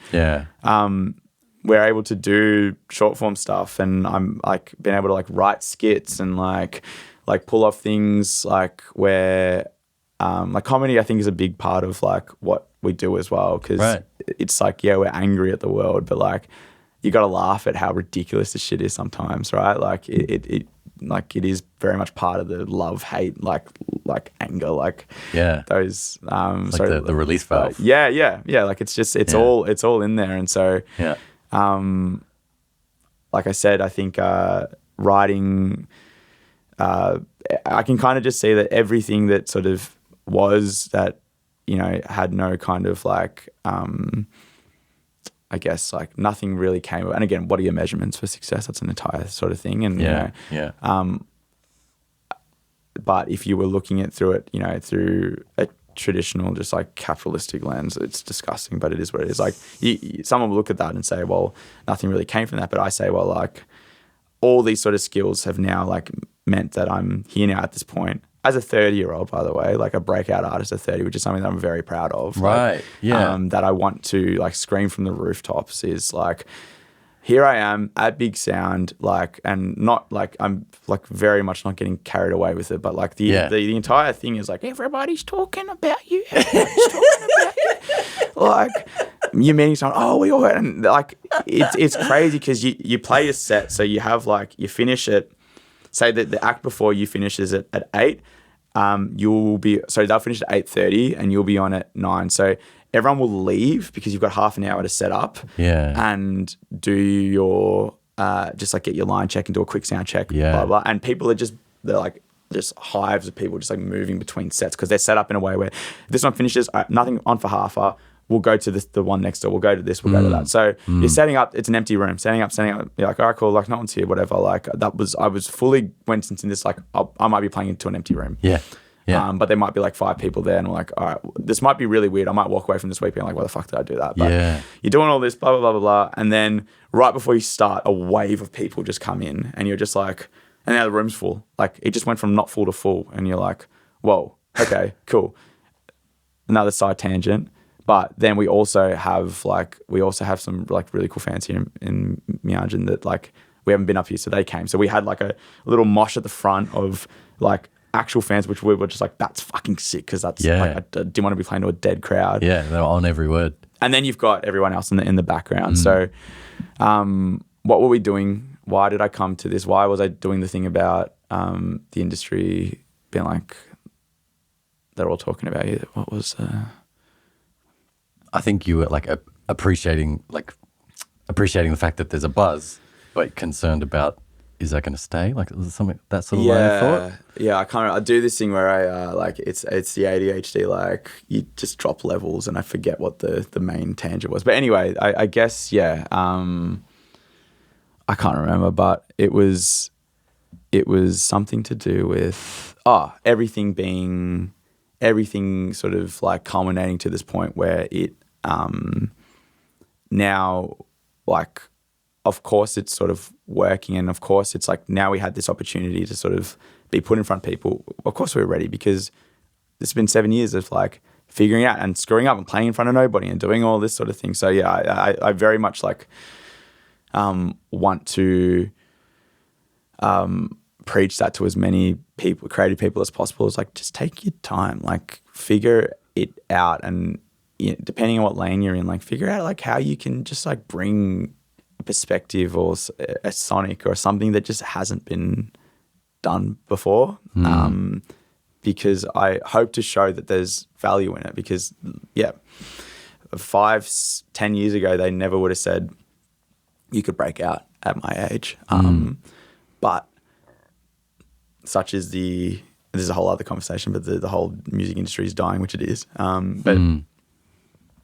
we're able to do short form stuff, and I'm like been able to like write skits and like pull off things like where like comedy I think is a big part of like what we do as well, because it's like we're angry at the world, but like you got to laugh at how ridiculous this shit is sometimes, right? Like it like it is very much part of the love hate like anger, like those like the release valve. Like it's just it's all in there. And so like I said, I think writing, I can kind of just see that everything that sort of was that, you know, had no kind of like, I guess like nothing really came. And again, what are your measurements for success? That's an entire sort of thing. And, but if you were looking at through it, you know, through a traditional, just like capitalistic lens, it's disgusting, but it is what it is. Like someone will look at that and say, well, nothing really came from that. But I say, well, like all these sort of skills have now like meant that I'm here now at this point as a 30-year-old, by the way, like a breakout artist at 30, which is something that I'm very proud of. Right. Like, that I want to like scream from the rooftops is like, here I am at Big Sound, like, and not like I'm like very much not getting carried away with it, but like the entire thing is like everybody's talking about you, like you're meeting someone. Oh, we all and like it's crazy because you play a set, so you have like you finish it. Say that the act before you finishes it at 8, they'll finish at 8:30 and you'll be on at 9. So everyone will leave because you've got half an hour to set up and do your just like get your line check and do a quick sound check, blah blah. And people are they're like just hives of people just like moving between sets because they're set up in a way where if this one finishes, nothing on for half hour. We'll go to the one next door. We'll go to this. We'll go to that. So you're setting up. It's an empty room. Setting up. You're like, all right, cool. Like no one's here. Whatever. Like I was fully went into this. Like I might be playing into an empty room. Yeah. Yeah. But there might be like 5 people there and I'm like, all right, this might be really weird. I might walk away from this week being like, why the fuck did I do that? But you're doing all this, blah, blah, blah, blah, blah. And then right before you start, a wave of people just come in and you're just like, and now the room's full. Like it just went from not full to full. And you're like, whoa, okay, cool. Another side tangent. But then we also have some like really cool fans here in Mianjin that like we haven't been up here, so they came. So we had like a little mosh at the front of like actual fans, which we were just like, that's fucking sick because that's like, I didn't want to be playing to a dead crowd. Yeah, they're on every word. And then you've got everyone else in the background. So what were we doing? Why did I come to this? Why was I doing the thing about the industry being like, they're all talking about you? What was... I think you were like appreciating the fact that there's a buzz, but concerned about, is that going to stay? Like, is it something that sort of line of thought? Yeah, I do this thing where I like it's the ADHD, like you just drop levels and I forget what the main tangent was. But anyway, I guess I can't remember, but it was something to do with everything sort of like culminating to this point where it now, like, of course it's sort of working, and of course it's like now we had this opportunity to sort of be put in front of people. Of course we were ready because it's been 7 years of like figuring out and screwing up and playing in front of nobody and doing all this sort of thing. So yeah, I very much like want to preach that to as many people, creative people as possible. It's like, just take your time, like figure it out, and depending on what lane you're in, like figure out like how you can just like bring a perspective or a sonic or something that just hasn't been done before. Because I hope to show that there's value in it, because 5-10 years ago, they never would have said you could break out at my age. But such is this is a whole other conversation, but the whole music industry is dying, which it is. But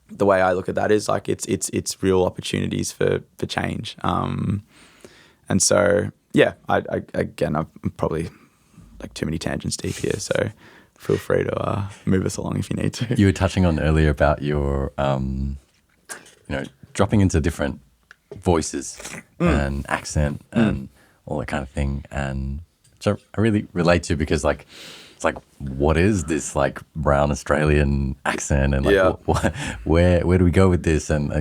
the way I look at that is like it's real opportunities for change. And so I'm probably like too many tangents deep here, so feel free to move us along if you need to. You were touching on earlier about your dropping into different voices and accent and all that kind of thing, and so I really relate to, because like it's like, what is this like brown Australian accent, and like where do we go with this? And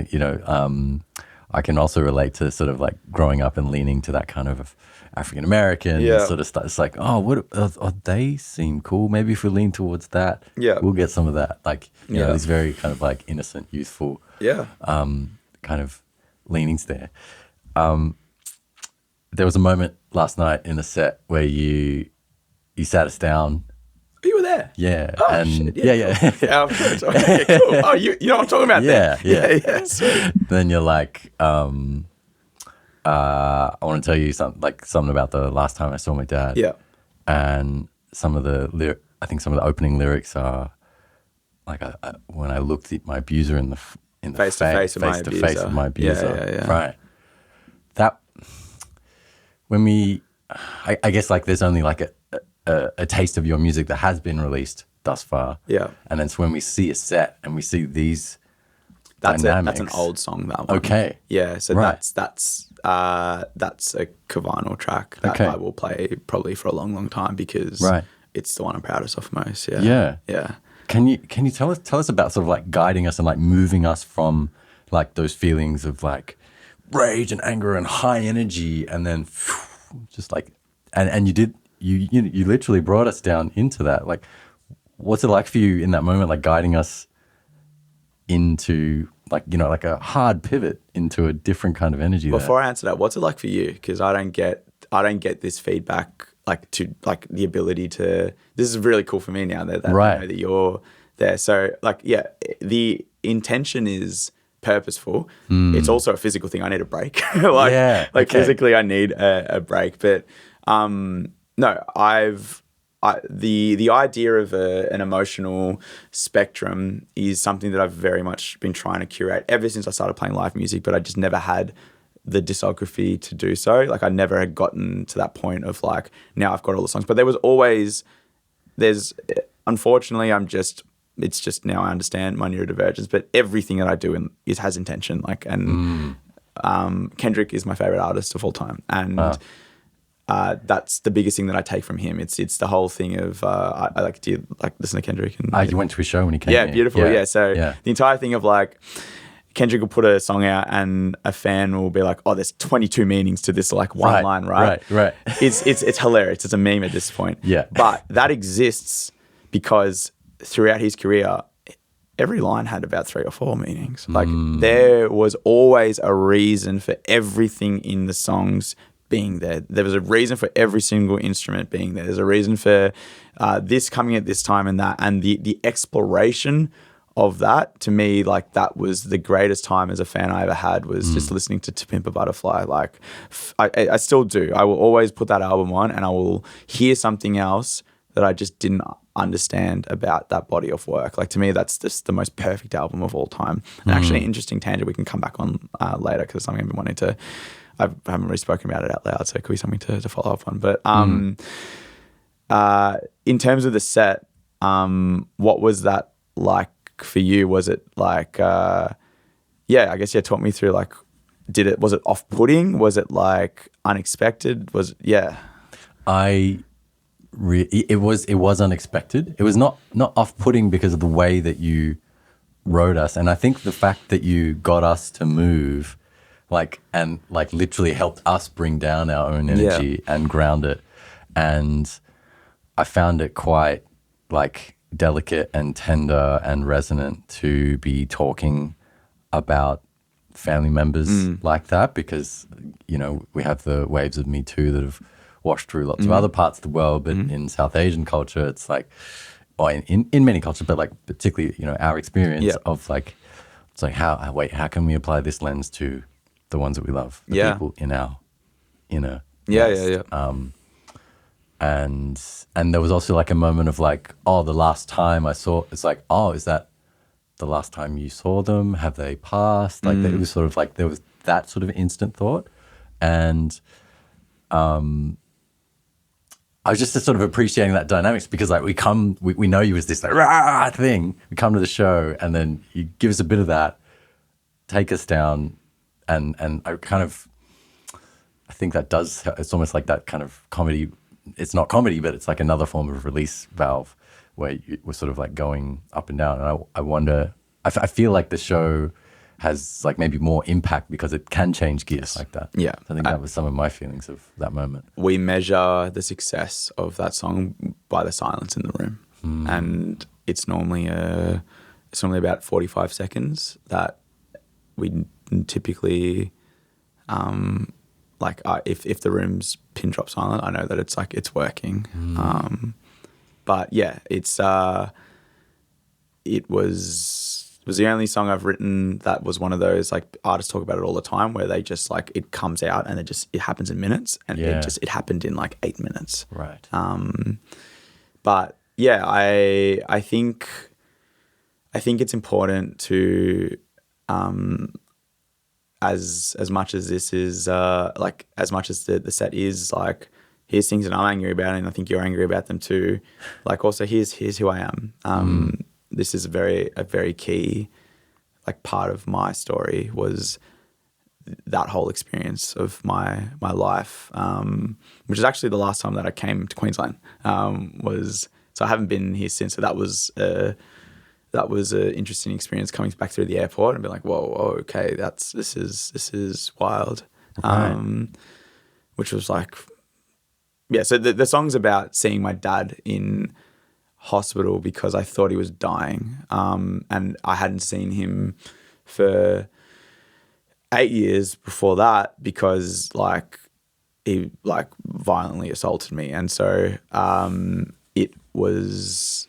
I can also relate to sort of like growing up and leaning to that kind of African American sort of stuff. It's like, they seem cool. Maybe if we lean towards that, we'll get some of that. Like these very kind of like innocent, youthful, kind of leanings there. There was a moment last night in the set where you sat us down. You were there? Yeah. Oh, and shit. Yeah. Okay, cool. Oh, you know what I'm talking about there. Yeah. Sweet. Then you're like, I want to tell you something about the last time I saw my dad. Yeah. And some of the opening lyrics are like, when I looked at my abuser in the face to face of my abuser. Yeah. Right. That, when I guess like there's only like a taste of your music that has been released thus far. Yeah. And then it's when we see a set and we see these dynamics. That's an old song, that one. Okay. Yeah. So that's a Kavanagh track that I will play probably for a long, long time, because it's the one I'm proudest of most. Yeah. Yeah. Can you tell us about sort of like guiding us and like moving us from like those feelings of like rage and anger and high energy, and then just like, and you literally brought us down into that. Like, what's it like for you in that moment, like guiding us into like, like a hard pivot into a different kind of energy? Before I answer that, what's it like for you? Because I don't get this feedback, like to like the ability to. This is really cool for me now that I know that you're there. So like, the intention is purposeful. It's also a physical thing. I need a break. Physically, I need a break. But no, the idea of an emotional spectrum is something that I've very much been trying to curate ever since I started playing live music, but I just never had the discography to do so. Like, I never had gotten to that point of like, now I've got all the songs, but there's unfortunately, it's just now I understand my neurodivergence, but everything that I do has intention. Like, and Kendrick is my favorite artist of all time. And that's the biggest thing that I take from him. It's the whole thing of I like, do you like listen to Kendrick? And you went to his show when he came yeah, here. beautiful. Yeah. So the entire thing of like Kendrick will put a song out and a fan will be like, oh, there's 22 meanings to this like one line, right? Right. It's hilarious. It's a meme at this point. Yeah. But that exists because throughout his career, every line had about 3 or 4 meanings. Like there was always a reason for everything in the songs being there. There was a reason for every single instrument being there. There's a reason for this coming at this time and that. And the exploration of that, to me, like that was the greatest time as a fan I ever had, was just listening to Pimp a Butterfly. Like I still do. I will always put that album on and I will hear something else that I just didn't understand about that body of work. Like to me, that's just the most perfect album of all time. And actually, interesting tangent we can come back on later because something I've been wanting to. I haven't really spoken about it out loud, so it could be something to follow up on. But in terms of the set, what was that like for you? Was it like, I guess talk me through like, was it off-putting? Was it like unexpected? It was unexpected. It was not off-putting because of the way that you wrote us, and I think the fact that you got us to move, and literally helped us bring down our own energy and ground it, and I found it quite like delicate and tender and resonant to be talking about family members like that, because we have the waves of Me Too that have washed through lots of other parts of the world, but in South Asian culture, it's like, or in many cultures, but like particularly, our experience of like, it's like how can we apply this lens to the ones that we love, the people in our inner nest. And there was also like a moment of like, oh, the last time I saw, it's like, oh, is that the last time you saw them? Have they passed? Like it was sort of like, there was that sort of instant thought. And I was just sort of appreciating that dynamics, because like we know you as this like rah thing. We come to the show and then you give us a bit of that, take us down, and I think that does, it's almost like that kind of comedy. It's not comedy, but it's like another form of release valve where we're sort of like going up and down. And I wonder, I feel like the show has like maybe more impact because it can change gears like that. Yeah. I think that was some of my feelings of that moment. We measure the success of that song by the silence in the room. And it's normally about 45 seconds that we typically, if the room's pin drop silent, I know that it's like, it's working. But yeah, it was the only song I've written that was one of those, like artists talk about it all the time, where they just like, it comes out and it happens in minutes, and it happened in like 8 minutes. Right. But yeah, I think it's important to, as much as this is as much as the set is like, here's things that I'm angry about and I think you're angry about them too. Like also here's who I am. This is a very key like part of my story, was that whole experience of my life, which is actually the last time that I came to Queensland. So I haven't been here since. So that was an interesting experience, coming back through the airport and being like, whoa, okay, this is wild. Right. Which was like, yeah. So the song's about seeing my dad in hospital because I thought he was dying, and I hadn't seen him for 8 years before that because like he like violently assaulted me, and so it was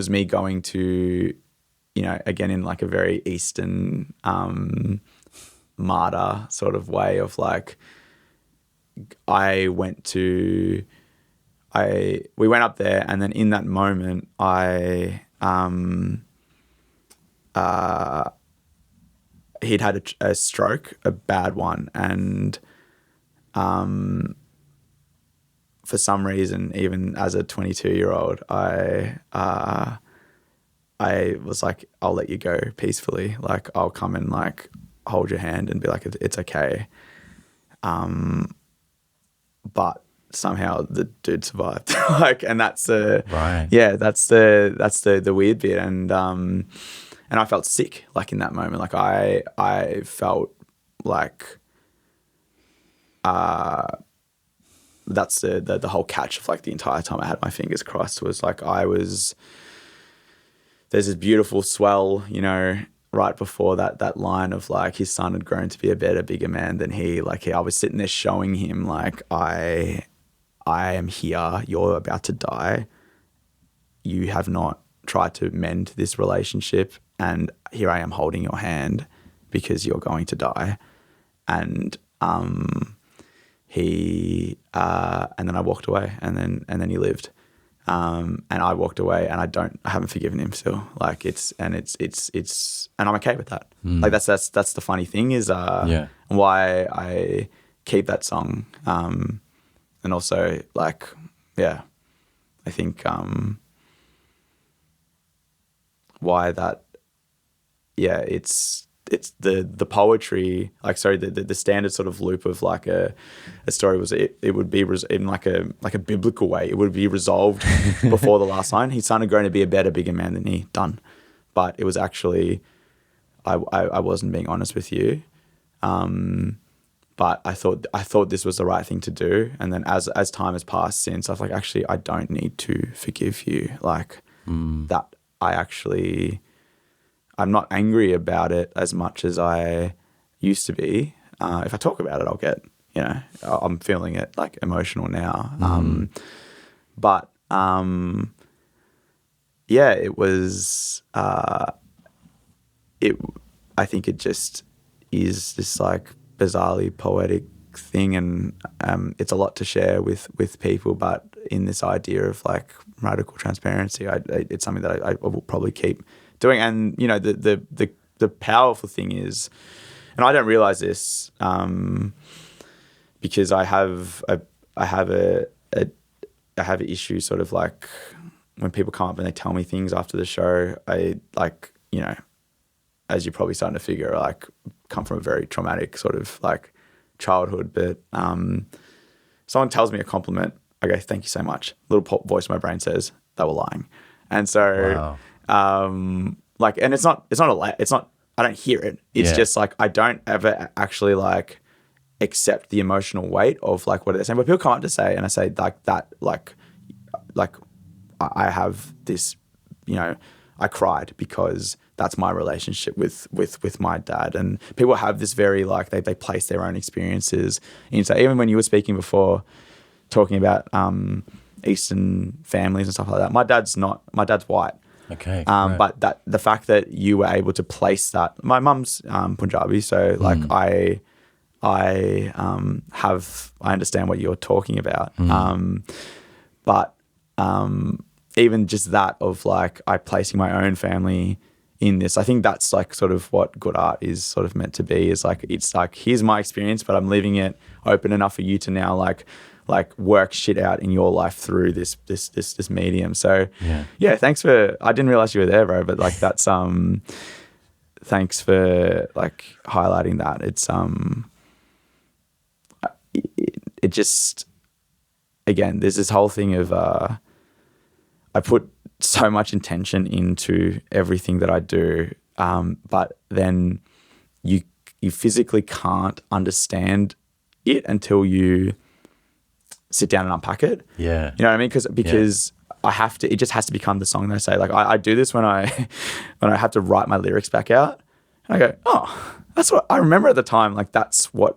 me going to, again in like a very Eastern martyr sort of way of like, we went up there, and then in that moment he'd had a stroke, a bad one, and for some reason, even as a 22-year-old, I was like, I'll let you go peacefully. Like, I'll come and like hold your hand and be like, it's okay. But somehow the dude survived. Like, and that's the that's the weird bit. And I felt sick, like, in that moment. Like, I felt like that's the whole catch of like the entire time I had my fingers crossed, was like there's this beautiful swell, you know, right before that line of like, his son had grown to be a better, bigger man than he. Like, I was sitting there showing him like, I am here, you're about to die. You have not tried to mend this relationship, and here I am holding your hand because you're going to die. And and then I walked away, and then he lived. And I walked away, and I haven't forgiven him still. Like, and I'm okay with that. Like, that's the funny thing is, why I keep that song. And also, like, I think, why that, it's the poetry, like, sorry, the standard sort of loop of like a story was it would be in like a biblical way. It would be resolved before the last line. His son had grown to be a better, bigger man than he. Done. But it was actually, I wasn't being honest with you. But I thought this was the right thing to do. And then as time has passed since, I was like, actually, I don't need to forgive you. Like, that I'm not angry about it as much as I used to be. If I talk about it, I'll get, you know, I'm feeling it like emotional now. It was, I think it just is this like bizarrely poetic thing, and it's a lot to share with people, but in this idea of like radical transparency, it's something that I will probably keep doing. And you know, the powerful thing is, and I don't realize this because I have an issue sort of like when people come up and they tell me things after the show, I like, you know, as you're probably starting to figure, like, come from a very traumatic sort of like childhood. But someone tells me a compliment, I go, thank you so much. Little voice in my brain says they were lying. And so, like, and it's not, I don't hear it. It's just like, I don't ever actually like accept the emotional weight of like what they're saying. But people come up to say, and I say like that, like I have this, you know, I cried because that's my relationship with my dad. And people have this very like, they place their own experiences into, even when you were speaking before, talking about Eastern families and stuff like that. My dad's white. Okay. But the fact that you were able to place that, my mum's Punjabi, so like I understand what you're talking about. But even just that of like, I placing my own family in this, I think that's like sort of what good art is sort of meant to be, is like, it's like, here's my experience, but I'm leaving it open enough for you to now like work shit out in your life through this medium. So yeah, thanks for, I didn't realize you were there, bro, but like that's, thanks for like highlighting that. It's, it just, again, there's this whole thing of, I put so much intention into everything that I do, but then you physically can't understand it until you sit down and unpack it. Yeah. You know what I mean? Because I have to, it just has to become the song that I say. Like I do this when I have to write my lyrics back out, and I go, oh, that's what I remember at the time. Like that's why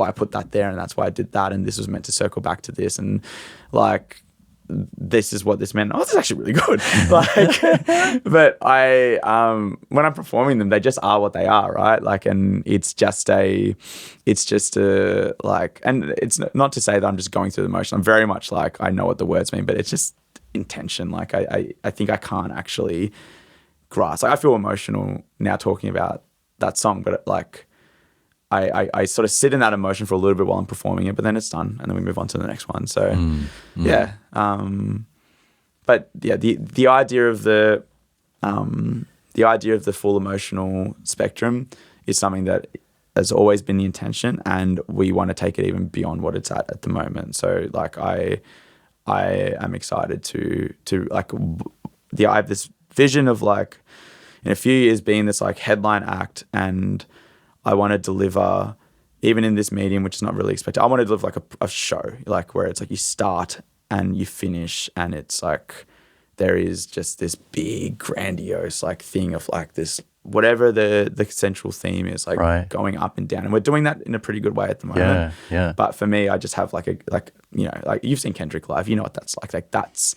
I put that there, and that's why I did that, and this was meant to circle back to this, and like, this is what this meant. Oh, this is actually really good. Like, but when I'm performing them, they just are what they are, right? Like, and it's just a like, and it's not to say that I'm just going through the motion. I'm very much like, I know what the words mean, but it's just intention. Like, I think I can't actually grasp. Like, I feel emotional now talking about that song, but like, I sort of sit in that emotion for a little bit while I'm performing it, but then it's done, and then we move on to the next one. So, yeah. But yeah, the idea of the full emotional spectrum is something that has always been the intention, and we want to take it even beyond what it's at the moment. So, like, I am excited to like I have this vision of like in a few years being this like headline act, and I want to deliver, even in this medium, which is not really expected. I want to deliver like a show, like where it's like you start and you finish, and it's like there is just this big grandiose like thing of like this, whatever the central theme is, like going up and down. And we're doing that in a pretty good way at the moment. Yeah. But for me, I just have like you've seen Kendrick live, you know what that's like. Like that's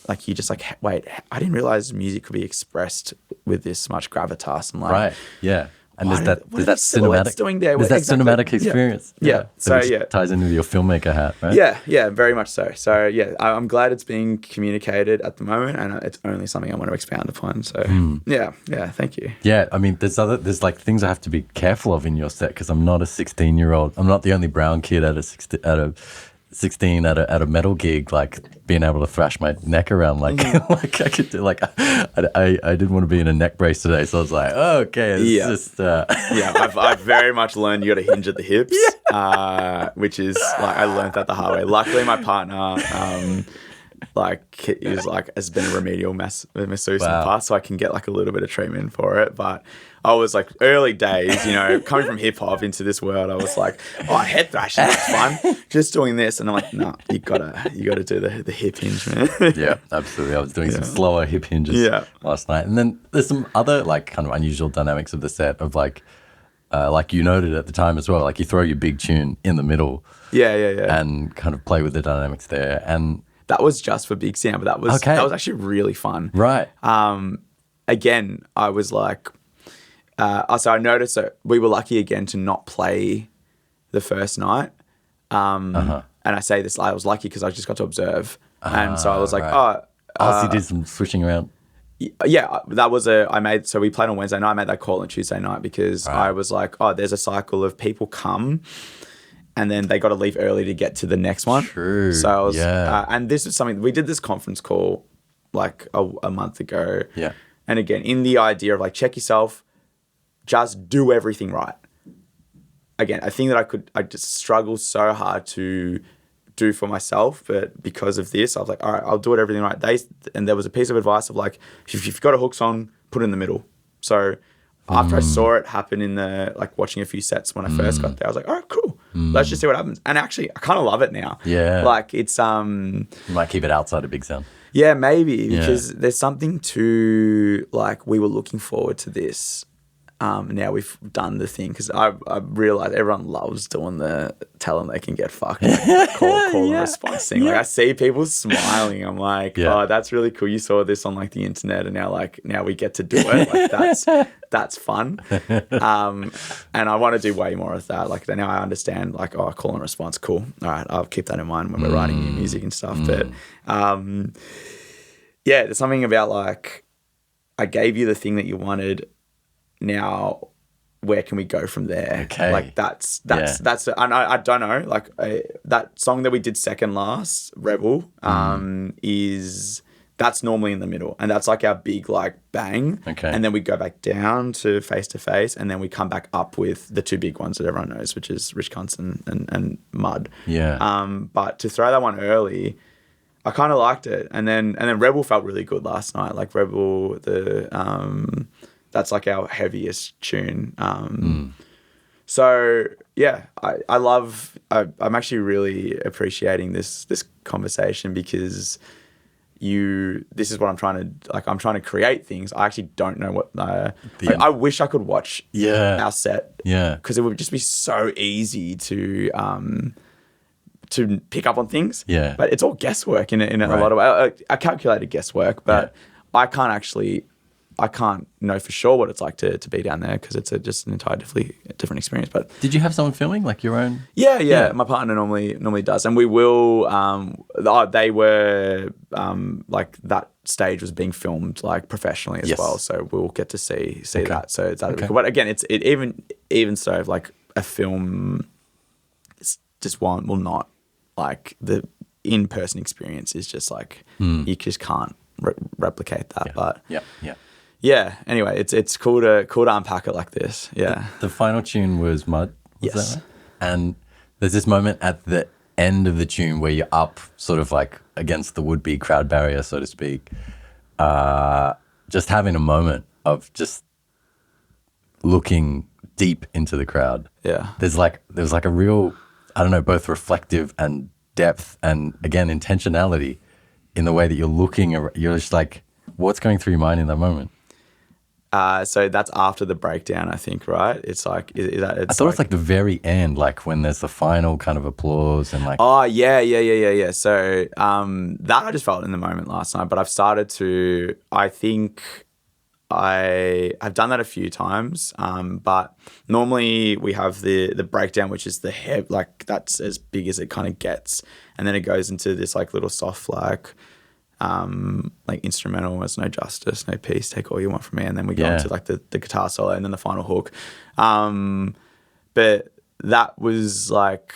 like, you just like, wait, I didn't realize music could be expressed with this much gravitas. And like, And there's that cinematic doing there. There's that cinematic experience. Yeah. So ties into your filmmaker hat, right? Yeah, very much so. So yeah, I'm glad it's being communicated at the moment, and it's only something I want to expound upon. So yeah, thank you. Yeah, I mean, there's like things I have to be careful of in your set, because I'm not a 16-year-old. I'm not the only brown kid at a 16 at a metal gig, like being able to thrash my neck around like like I could do. Like I didn't want to be in a neck brace today, so I was like, oh, okay, it's just I've very much learned you got to hinge at the hips, which is like I learned that the hard way. Luckily, my partner has been a remedial masseuse in the past, so I can get like a little bit of treatment for it. But I was like early days, you know, coming from hip hop into this world, I was like, oh, head thrashing, that's fun. Just doing this. And I'm like, no, you gotta do the hip hinge, man. Yeah, absolutely. I was doing some slower hip hinges last night. And then there's some other like kind of unusual dynamics of the set of like you noted at the time as well, like you throw your big tune in the middle. Yeah. And kind of play with the dynamics there. And that was just for Big Sam, but that was actually really fun. Right. Again, I was like, so I noticed that we were lucky again to not play the first night. And I say this, I was lucky because I just got to observe. And so I was like, so you did some switching around. Yeah, that was so we played on Wednesday night. I made that call on Tuesday night because I was like, there's a cycle of people come and then they got to leave early to get to the next one. True. So I was, and this is something, we did this conference call like a month ago. Yeah. And again, in the idea of like, check yourself, just do everything right. Again, I think that I just struggle so hard to do for myself, but because of this, I was like, all right, I'll do it everything right. And there was a piece of advice of like, if you've got a hook song, put it in the middle. So after I saw it happen in watching a few sets when I first got there, I was like, all right, cool. Let's just see what happens. And actually, I kind of love it now. Yeah. Like it's, you might keep it outside of Big Sound. Yeah, maybe, because there's something to like, we were looking forward to this. Now we've done the thing, because I realize everyone loves doing the tell them they can get fucked, like call and response thing. Like I see people smiling. I'm like, oh, that's really cool. You saw this on like the internet, and now we get to do it. Like that's fun. And I want to do way more of that. Like now I understand like, oh, call and response, cool. All right, I'll keep that in mind when we're writing new music and stuff. But there's something about like, I gave you the thing that you wanted. Now, where can we go from there? Okay. Like that's and I don't know, like that song that we did second last, Rebel, that's normally in the middle, and that's like our big like bang. Okay. And then we go back down to Face, and then we come back up with the two big ones that everyone knows, which is Rich Cunts and Mud. Yeah. But to throw that one early, I kind of liked it, and then Rebel felt really good last night. Like Rebel, that's like our heaviest tune. So yeah, I'm actually really appreciating this conversation, because this is what I'm trying to create things. I actually don't know what, I wish I could watch our set. Yeah. Because it would just be so easy to pick up on things. Yeah. But it's all guesswork in a lot of ways. A calculated guesswork, but I can't actually I can't know for sure what it's like to be down there because it's just an entirely different experience. But did you have someone filming, like your own? Yeah. My partner normally does, and we will. They were like that stage was being filmed like professionally as well, so we'll get to see that. So it's that'll be cool. But again, it's even so like a film, it's just will not like the in-person experience is just like you just can't replicate that. But yeah. Anyway, it's cool to unpack it like this. Yeah. The final tune was Mud. Was Yes. that right? And there's this moment at the end of the tune where you're up, sort of like against the would-be crowd barrier, so to speak. Just having a moment of just looking deep into the crowd. Yeah. There's like a real, I don't know, both reflective and depth and again intentionality in the way that you're looking. You're just like, what's going through your mind in that moment? So that's after the breakdown, I think, right? It's like, is that? I thought it's like the very end, like when there's the final kind of applause and like. Oh yeah. So that I just felt in the moment last night, but I've started to. I think I've done that a few times, but normally we have the breakdown, which is the head, like that's as big as it kind of gets, and then it goes into this like little soft like instrumental. There's no justice, no peace, take all you want from me, and then we go into like the guitar solo and then the final hook. But that was like,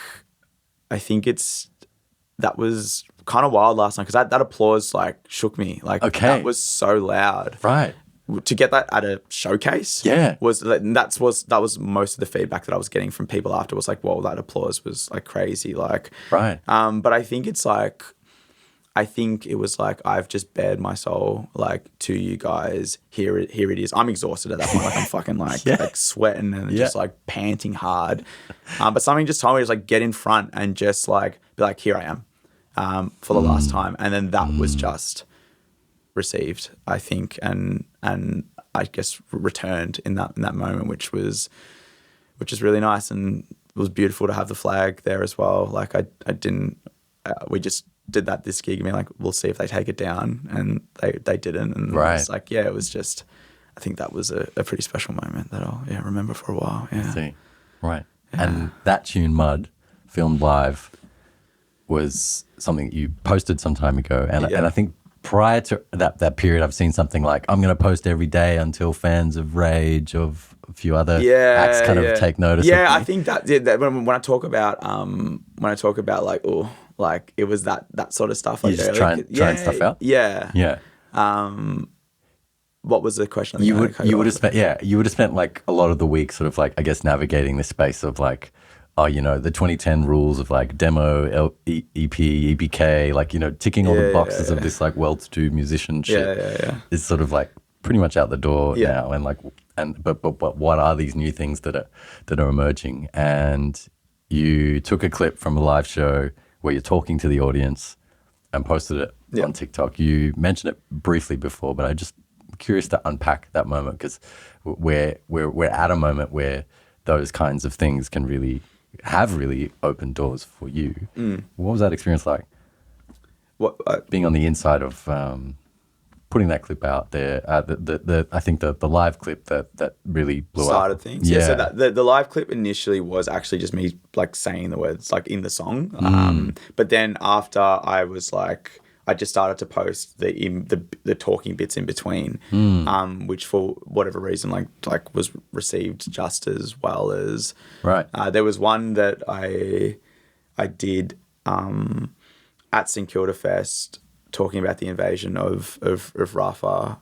I think that was kind of wild last night because that applause like shook me. Like that was so loud. Right. To get that at a showcase, was that was most of the feedback that I was getting from people after was like, "Whoa, that applause was like crazy!" Like, right. But I think it's like, I think it was like I've just bared my soul like to you guys. Here it is. I'm exhausted at that point. Like I'm fucking like sweating and just like panting hard. But something just told me to like get in front and just like be like, here I am, for the last time. And then that was just received, I think, and I guess returned in that moment, which is really nice, and it was beautiful to have the flag there as well. Like I didn't, we just did that this gig, being like, we'll see if they take it down, and they didn't, and it's like it was just, I think that was a pretty special moment that I'll remember for a while. Yeah. I see. Right. Yeah. And that tune Mud, filmed live, was something you posted some time ago, and I think prior to that period, I've seen something like, I'm going to post every day until fans of Rage, of a few other acts kind of take notice. Yeah, I think that when I talk about like, oh, like it was that sort of stuff. Like, you just trying stuff out. Yeah. Yeah. What was the question? You would have spent like a lot of the week sort of like, I guess, navigating this space of like, the 2010 rules of like demo, EP, EPK, like, ticking all the boxes of this like well-to-do musician shit is sort of like pretty much out the door now. And like, but what are these new things that are emerging? And you took a clip from a live show where you're talking to the audience and posted it on TikTok. You mentioned it briefly before, but I'm just curious to unpack that moment because we're at a moment where those kinds of things can really opened doors for you. What was that experience like? Being on the inside of putting that clip out there, I think the live clip that really blew up. Started things. Yeah. So the live clip initially was actually just me like saying the words like in the song. But then after I was like, I just started to post the talking bits in between, which for whatever reason like was received just as well as there was one that I did at St Kilda Fest talking about the invasion of Rafah.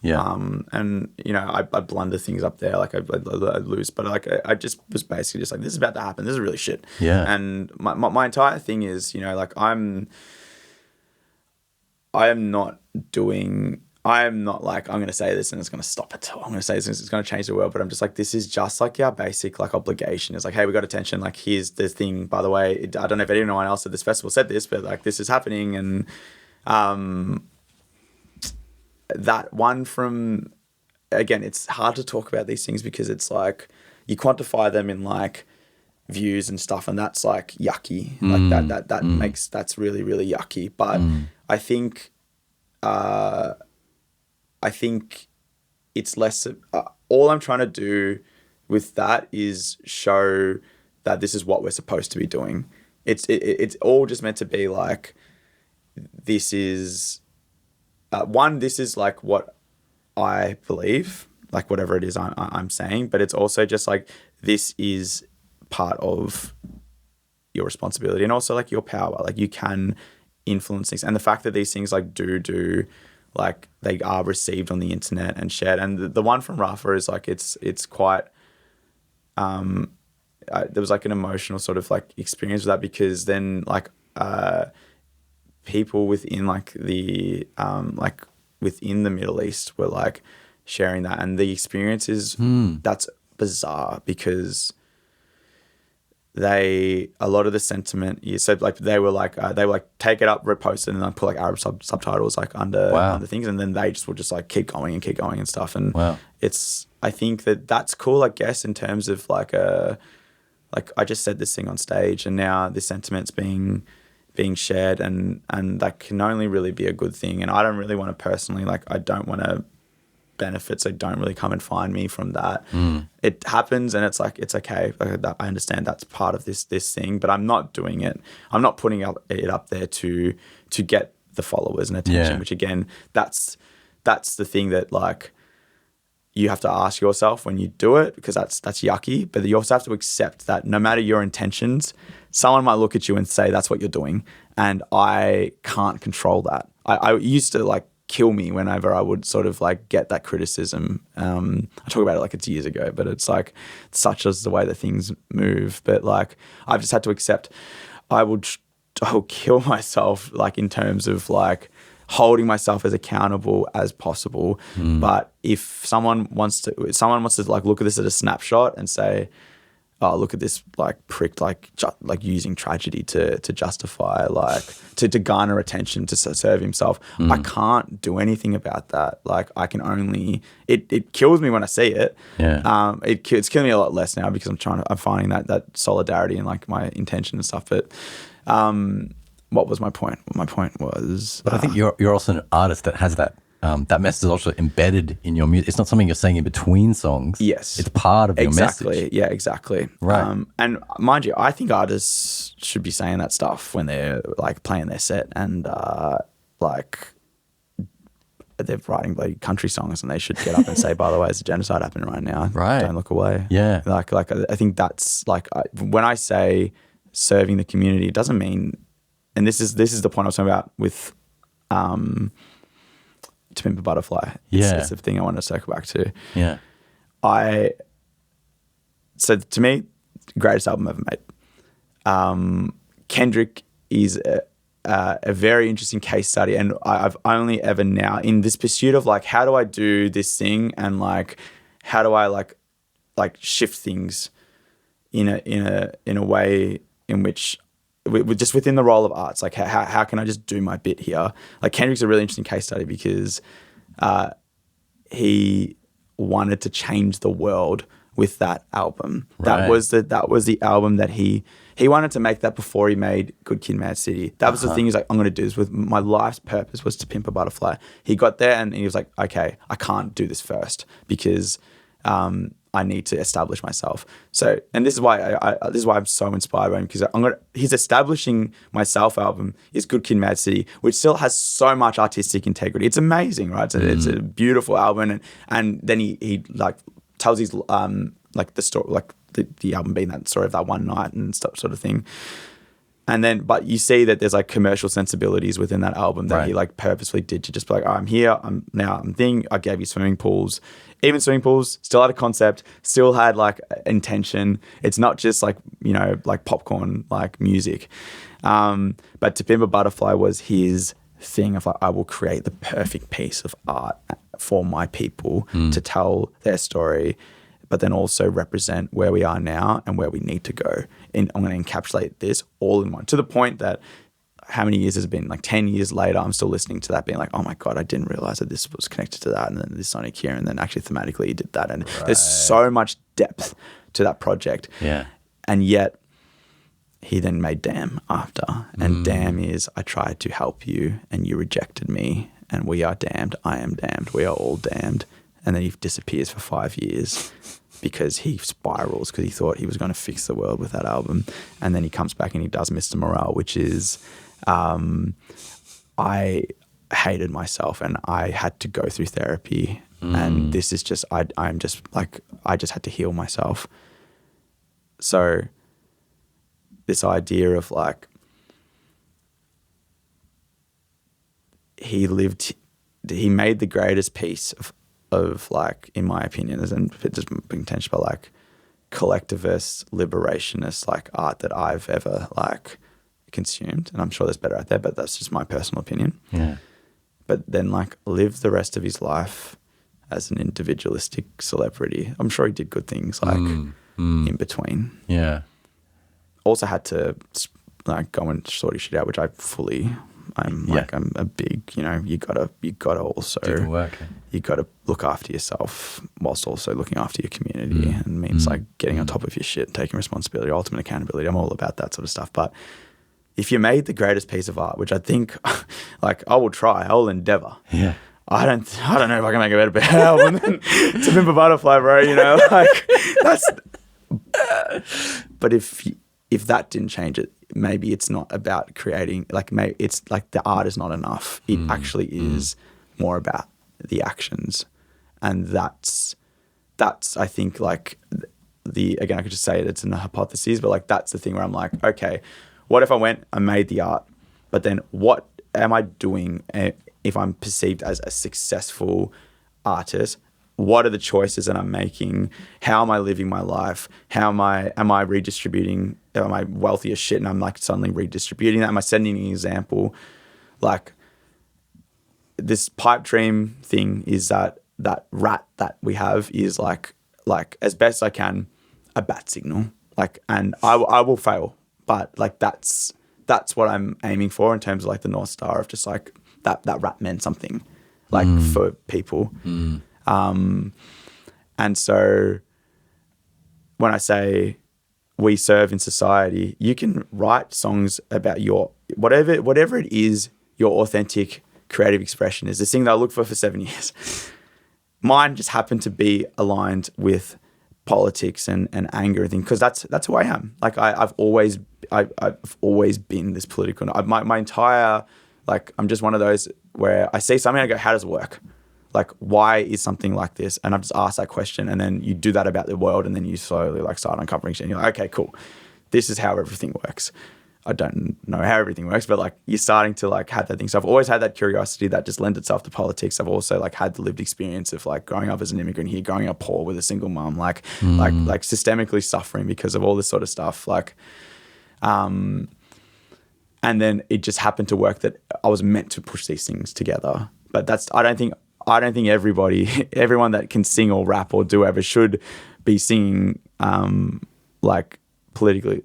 And I blunder things up there, like I lose, but like I just was basically just like, this is about to happen. This is really shit. Yeah. And my entire thing is, like I am not like, I'm going to say this and it's going to stop it. I'm going to say this and it's going to change the world. But I'm just like, this is just like our basic like obligation. It's like, hey, we got attention. Like, here's the thing, by the way. I don't know if anyone else at this festival said this, but like this is happening. And that one from, again, it's hard to talk about these things because it's like you quantify them in like views and stuff. And that's like yucky. Like that makes, that's really, really yucky. But I think it's less, all I'm trying to do with that is show that this is what we're supposed to be doing. It's all just meant to be like, this is, this is like what I believe, like whatever it is I'm saying, but it's also just like, this is part of your responsibility and also like your power. Like you can influence things. And the fact that these things like do like they are received on the internet and shared. And the one from Rafa is like, it's quite, there was like an emotional sort of like experience with that, because then like people within like the within the Middle East were like sharing that, and the experience is that's bizarre, because a lot of the sentiment is, so like they were like take it up, repost it, and then put like Arab subtitles like under things, and then they just would just like keep going and stuff. And I think that's cool, I guess, in terms of like I just said this thing on stage, and now this sentiment's being shared, and that can only really be a good thing. And I don't really want to personally, like, I don't want to benefit, so don't really come and find me from that. It happens, and it's like, it's okay. I understand that's part of this thing, but I'm not doing it. I'm not putting it up there to get the followers and attention, which again, that's the thing that like you have to ask yourself when you do it, because that's yucky. But you also have to accept that no matter your intentions, someone might look at you and say that's what you're doing, and I can't control that. I used to like kill me whenever I would sort of like get that criticism. I talk about it like it's years ago, but it's like such as the way that things move. But like I've just had to accept I'll kill myself, like in terms of like holding myself as accountable as possible. But if someone wants to like look at this as a snapshot and say, oh, look at this like prick, like using tragedy to justify, like to garner attention, to serve himself. I can't do anything about that. Like I can only, it kills me when I see it. It's killing me a lot less now, because I'm finding that solidarity and like my intention and stuff. But what was my point? My point was, but I think you're also an artist that has that message is also embedded in your music. It's not something you're saying in between songs. Yes, it's part of your message. Yeah, exactly. Right. And mind you, I think artists should be saying that stuff when they're like playing their set, and like they're writing bloody country songs, and they should get up and say, by the way, there's a genocide happening right now. Right. Don't look away. Yeah. Like I think that's like, when I say serving the community, it doesn't mean, and this is the point I was talking about with To Pimp a Butterfly. It's the thing I want to circle back to. Yeah. So to me, greatest album ever made. Kendrick is a very interesting case study, and I've only ever now, in this pursuit of like, how do I do this thing, and like how do I like shift things in a way in which we're just within the role of arts, like how can I just do my bit here? Like Kendrick's a really interesting case study, because he wanted to change the world with that album. Right. That was the album that he wanted to make that before he made Good Kid, Mad City. That was the thing. He's like, I'm going to do this with my life's purpose was To Pimp a Butterfly. He got there and he was like, okay, I can't do this first, because I need to establish myself. So, and this is why I'm so inspired by him, because his Establishing Myself album is Good Kid, Mad City, which still has so much artistic integrity. It's amazing, right? It's a beautiful album, and then he like tells his like the story, like the album being that story of that one night and stuff, sort of thing. And then, but you see that there's like commercial sensibilities within that album that he like purposefully did to just be like, oh, I'm here, I'm thinking. I gave you swimming pools. Even swimming pools still had a concept, still had like intention. It's not just like, like popcorn, like music. But To Pimp a Butterfly was his thing of like, I will create the perfect piece of art for my people to tell their story, but then also represent where we are now and where we need to go. And I'm going to encapsulate this all in one, to the point that how many years has it been? Like 10 years later, I'm still listening to that being like, oh my God, I didn't realize that this was connected to that. And then this sonic here. And then actually thematically he did that. And there's so much depth to that project. Yeah. And yet he then made Damn after. And Damn is, I tried to help you and you rejected me. And we are damned. I am damned. We are all damned. and then he disappears for 5 years because he spirals because he thought he was going to fix the world with that album. And then he comes back and he does Mr. Morale, which is I hated myself and I had to go through therapy. And this is just, I'm just like, I just had to heal myself. So this idea of like, he made the greatest piece of like, in my opinion, and just being intense, but like collectivist, liberationist, like art that I've ever like consumed. And I'm sure there's better out there, but that's just my personal opinion. Yeah. But then like live the rest of his life as an individualistic celebrity. I'm sure he did good things like in between. Yeah. Also had to like go and sort his shit out, which I'm a big, you gotta also do the work. You gotta look after yourself whilst also looking after your community, and means like getting on top of your shit, taking responsibility, ultimate accountability. I'm all about that sort of stuff. But if you made the greatest piece of art, which I think, like I will endeavor. Yeah. I don't know if I can make a better album than To Pimp a Butterfly, bro. Like that's. But if that didn't change it, maybe it's not about creating. Like maybe it's like the art is not enough. It actually is more about the actions, and that's I think like again I could just say it's a hypothesis, but like that's the thing where I'm like, okay, what if I went and made the art, but then what am I doing if I'm perceived as a successful artist? What are the choices that I'm making? How am I living my life? Am I redistributing? Am I wealthy as shit and I'm like suddenly redistributing that? Am I setting an example? Like this pipe dream thing is that rat that we have is like as best I can a bat signal. Like, and I will fail, but like that's what I'm aiming for in terms of like the North Star of just like that rat meant something like for people. And so when I say we serve in society, you can write songs about your whatever it is, your authentic creative expression is. This thing that I looked for 7 years. Mine just happened to be aligned with politics and anger and things, because that's who I am. Like I've always been this political. My entire, like, I'm just one of those where I see something and I go, how does it work? Like, why is something like this? And I've just asked that question, and then you do that about the world, and then you slowly like start uncovering shit. And you're like, okay, cool. This is how everything works. I don't know how everything works, but like you're starting to like have that thing. So I've always had that curiosity that just lends itself to politics. I've also like had the lived experience of like growing up as an immigrant here, growing up poor with a single mom, like systemically suffering because of all this sort of stuff. Like, and then it just happened to work that I was meant to push these things together. But I don't think everyone that can sing or rap or do whatever should be singing like politically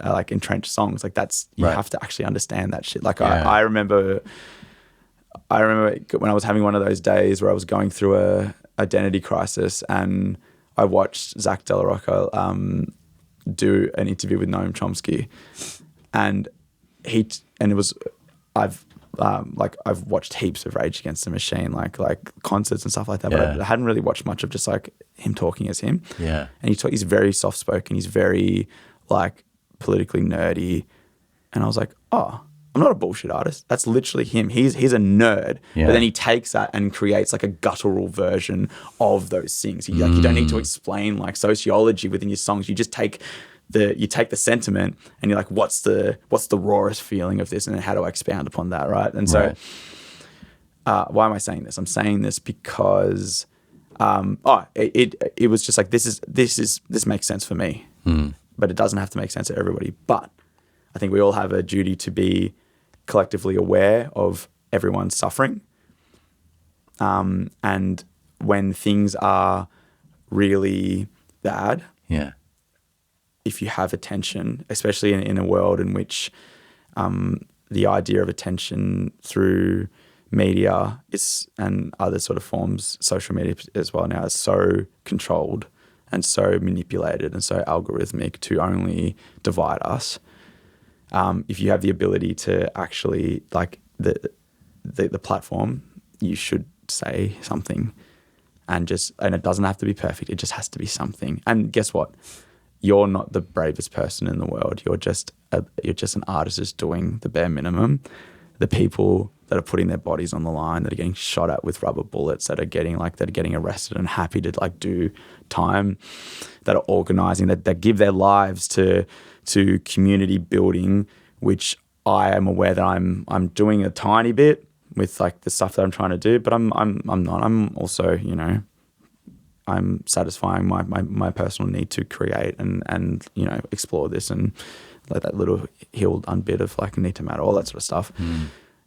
like entrenched songs. Like that's, you have to actually understand that shit. Like I remember when I was having one of those days where I was going through a identity crisis, and I watched Zach De La Rocca do an interview with Noam Chomsky, and I've watched heaps of Rage Against the Machine, like concerts and stuff like that, but I hadn't really watched much of just like him talking as him. Yeah. And he's very soft spoken. He's very like politically nerdy. And I was like, oh, I'm not a bullshit artist. That's literally him. He's a nerd. Yeah. But then he takes that and creates like a guttural version of those things. You don't need to explain like sociology within your songs. You just take the sentiment and you're like, what's the rawest feeling of this, and then how do I expound upon that, right? And so why am I saying this? I'm saying this because it was just like this makes sense for me, but it doesn't have to make sense to everybody. But I think we all have a duty to be collectively aware of everyone's suffering, and when things are really bad, if you have attention, especially in a world in which the idea of attention through media and other sort of forms, social media as well now, is so controlled and so manipulated and so algorithmic to only divide us. If you have the ability to actually, like the platform, you should say something. and it doesn't have to be perfect. It just has to be something. And guess what? You're not the bravest person in the world. You're just an artist just doing the bare minimum. The people that are putting their bodies on the line, that are getting shot at with rubber bullets, that are getting arrested and happy to like do time, that are organizing, that give their lives to community building, which I am aware that I'm doing a tiny bit with like the stuff that I'm trying to do, but I'm not. I'm also, you know, I'm satisfying my personal need to create and you know, explore this and like that little healed unbit of like need to matter, all that sort of stuff.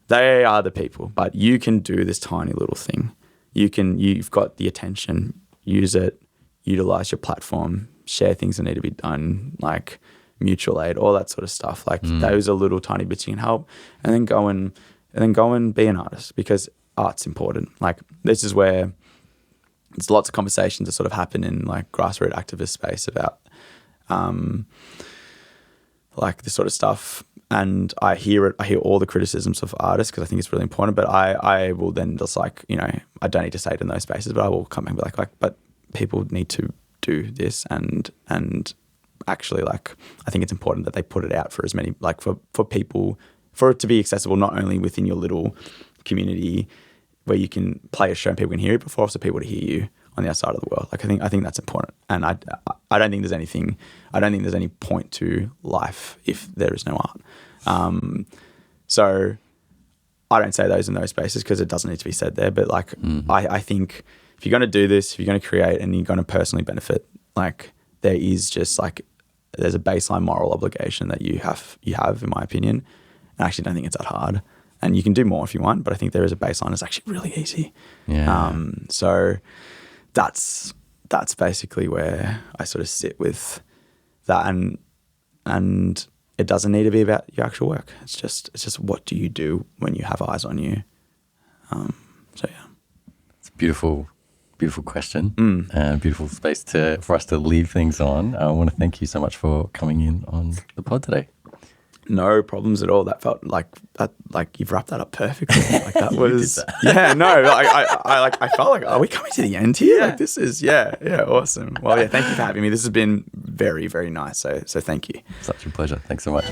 They are the people, but you can do this tiny little thing. You've got the attention, use it, utilize your platform, share things that need to be done, like mutual aid, all that sort of stuff. Like those are little tiny bits you can help, and then go and be an artist, because art's important. Like this is where there's lots of conversations that sort of happen in like grassroots activist space about like this sort of stuff. And I hear all the criticisms of artists because I think it's really important. But I will then just like, you know, I don't need to say it in those spaces, but I will come and be like, but people need to do this and actually like, I think it's important that they put it out for as many, like for people, for it to be accessible, not only within your little community where you can play a show and people can hear it, but for also people to hear you on the other side of the world. Like I think that's important. And I don't think there's any point to life if there is no art. So I don't say those in those spaces because it doesn't need to be said there. But like, I think if you're going to do this, if you're going to create and you're going to personally benefit, like there is just like, there's a baseline moral obligation that you have, in my opinion. I actually don't think it's that hard. And you can do more if you want, but I think there is a baseline that's actually really easy. Yeah. So that's basically where I sort of sit with that, and it doesn't need to be about your actual work. It's just what do you do when you have eyes on you? So yeah, it's a beautiful question, and a beautiful space for us to leave things on. I want to thank you so much for coming in on the pod today. No problems at all. That felt like you've wrapped that up perfectly. Like that was yeah. No, I felt like, are we coming to the end here? Yeah. Like this is awesome. Well, yeah. Thank you for having me. This has been very, very nice. So thank you. Such a pleasure. Thanks so much.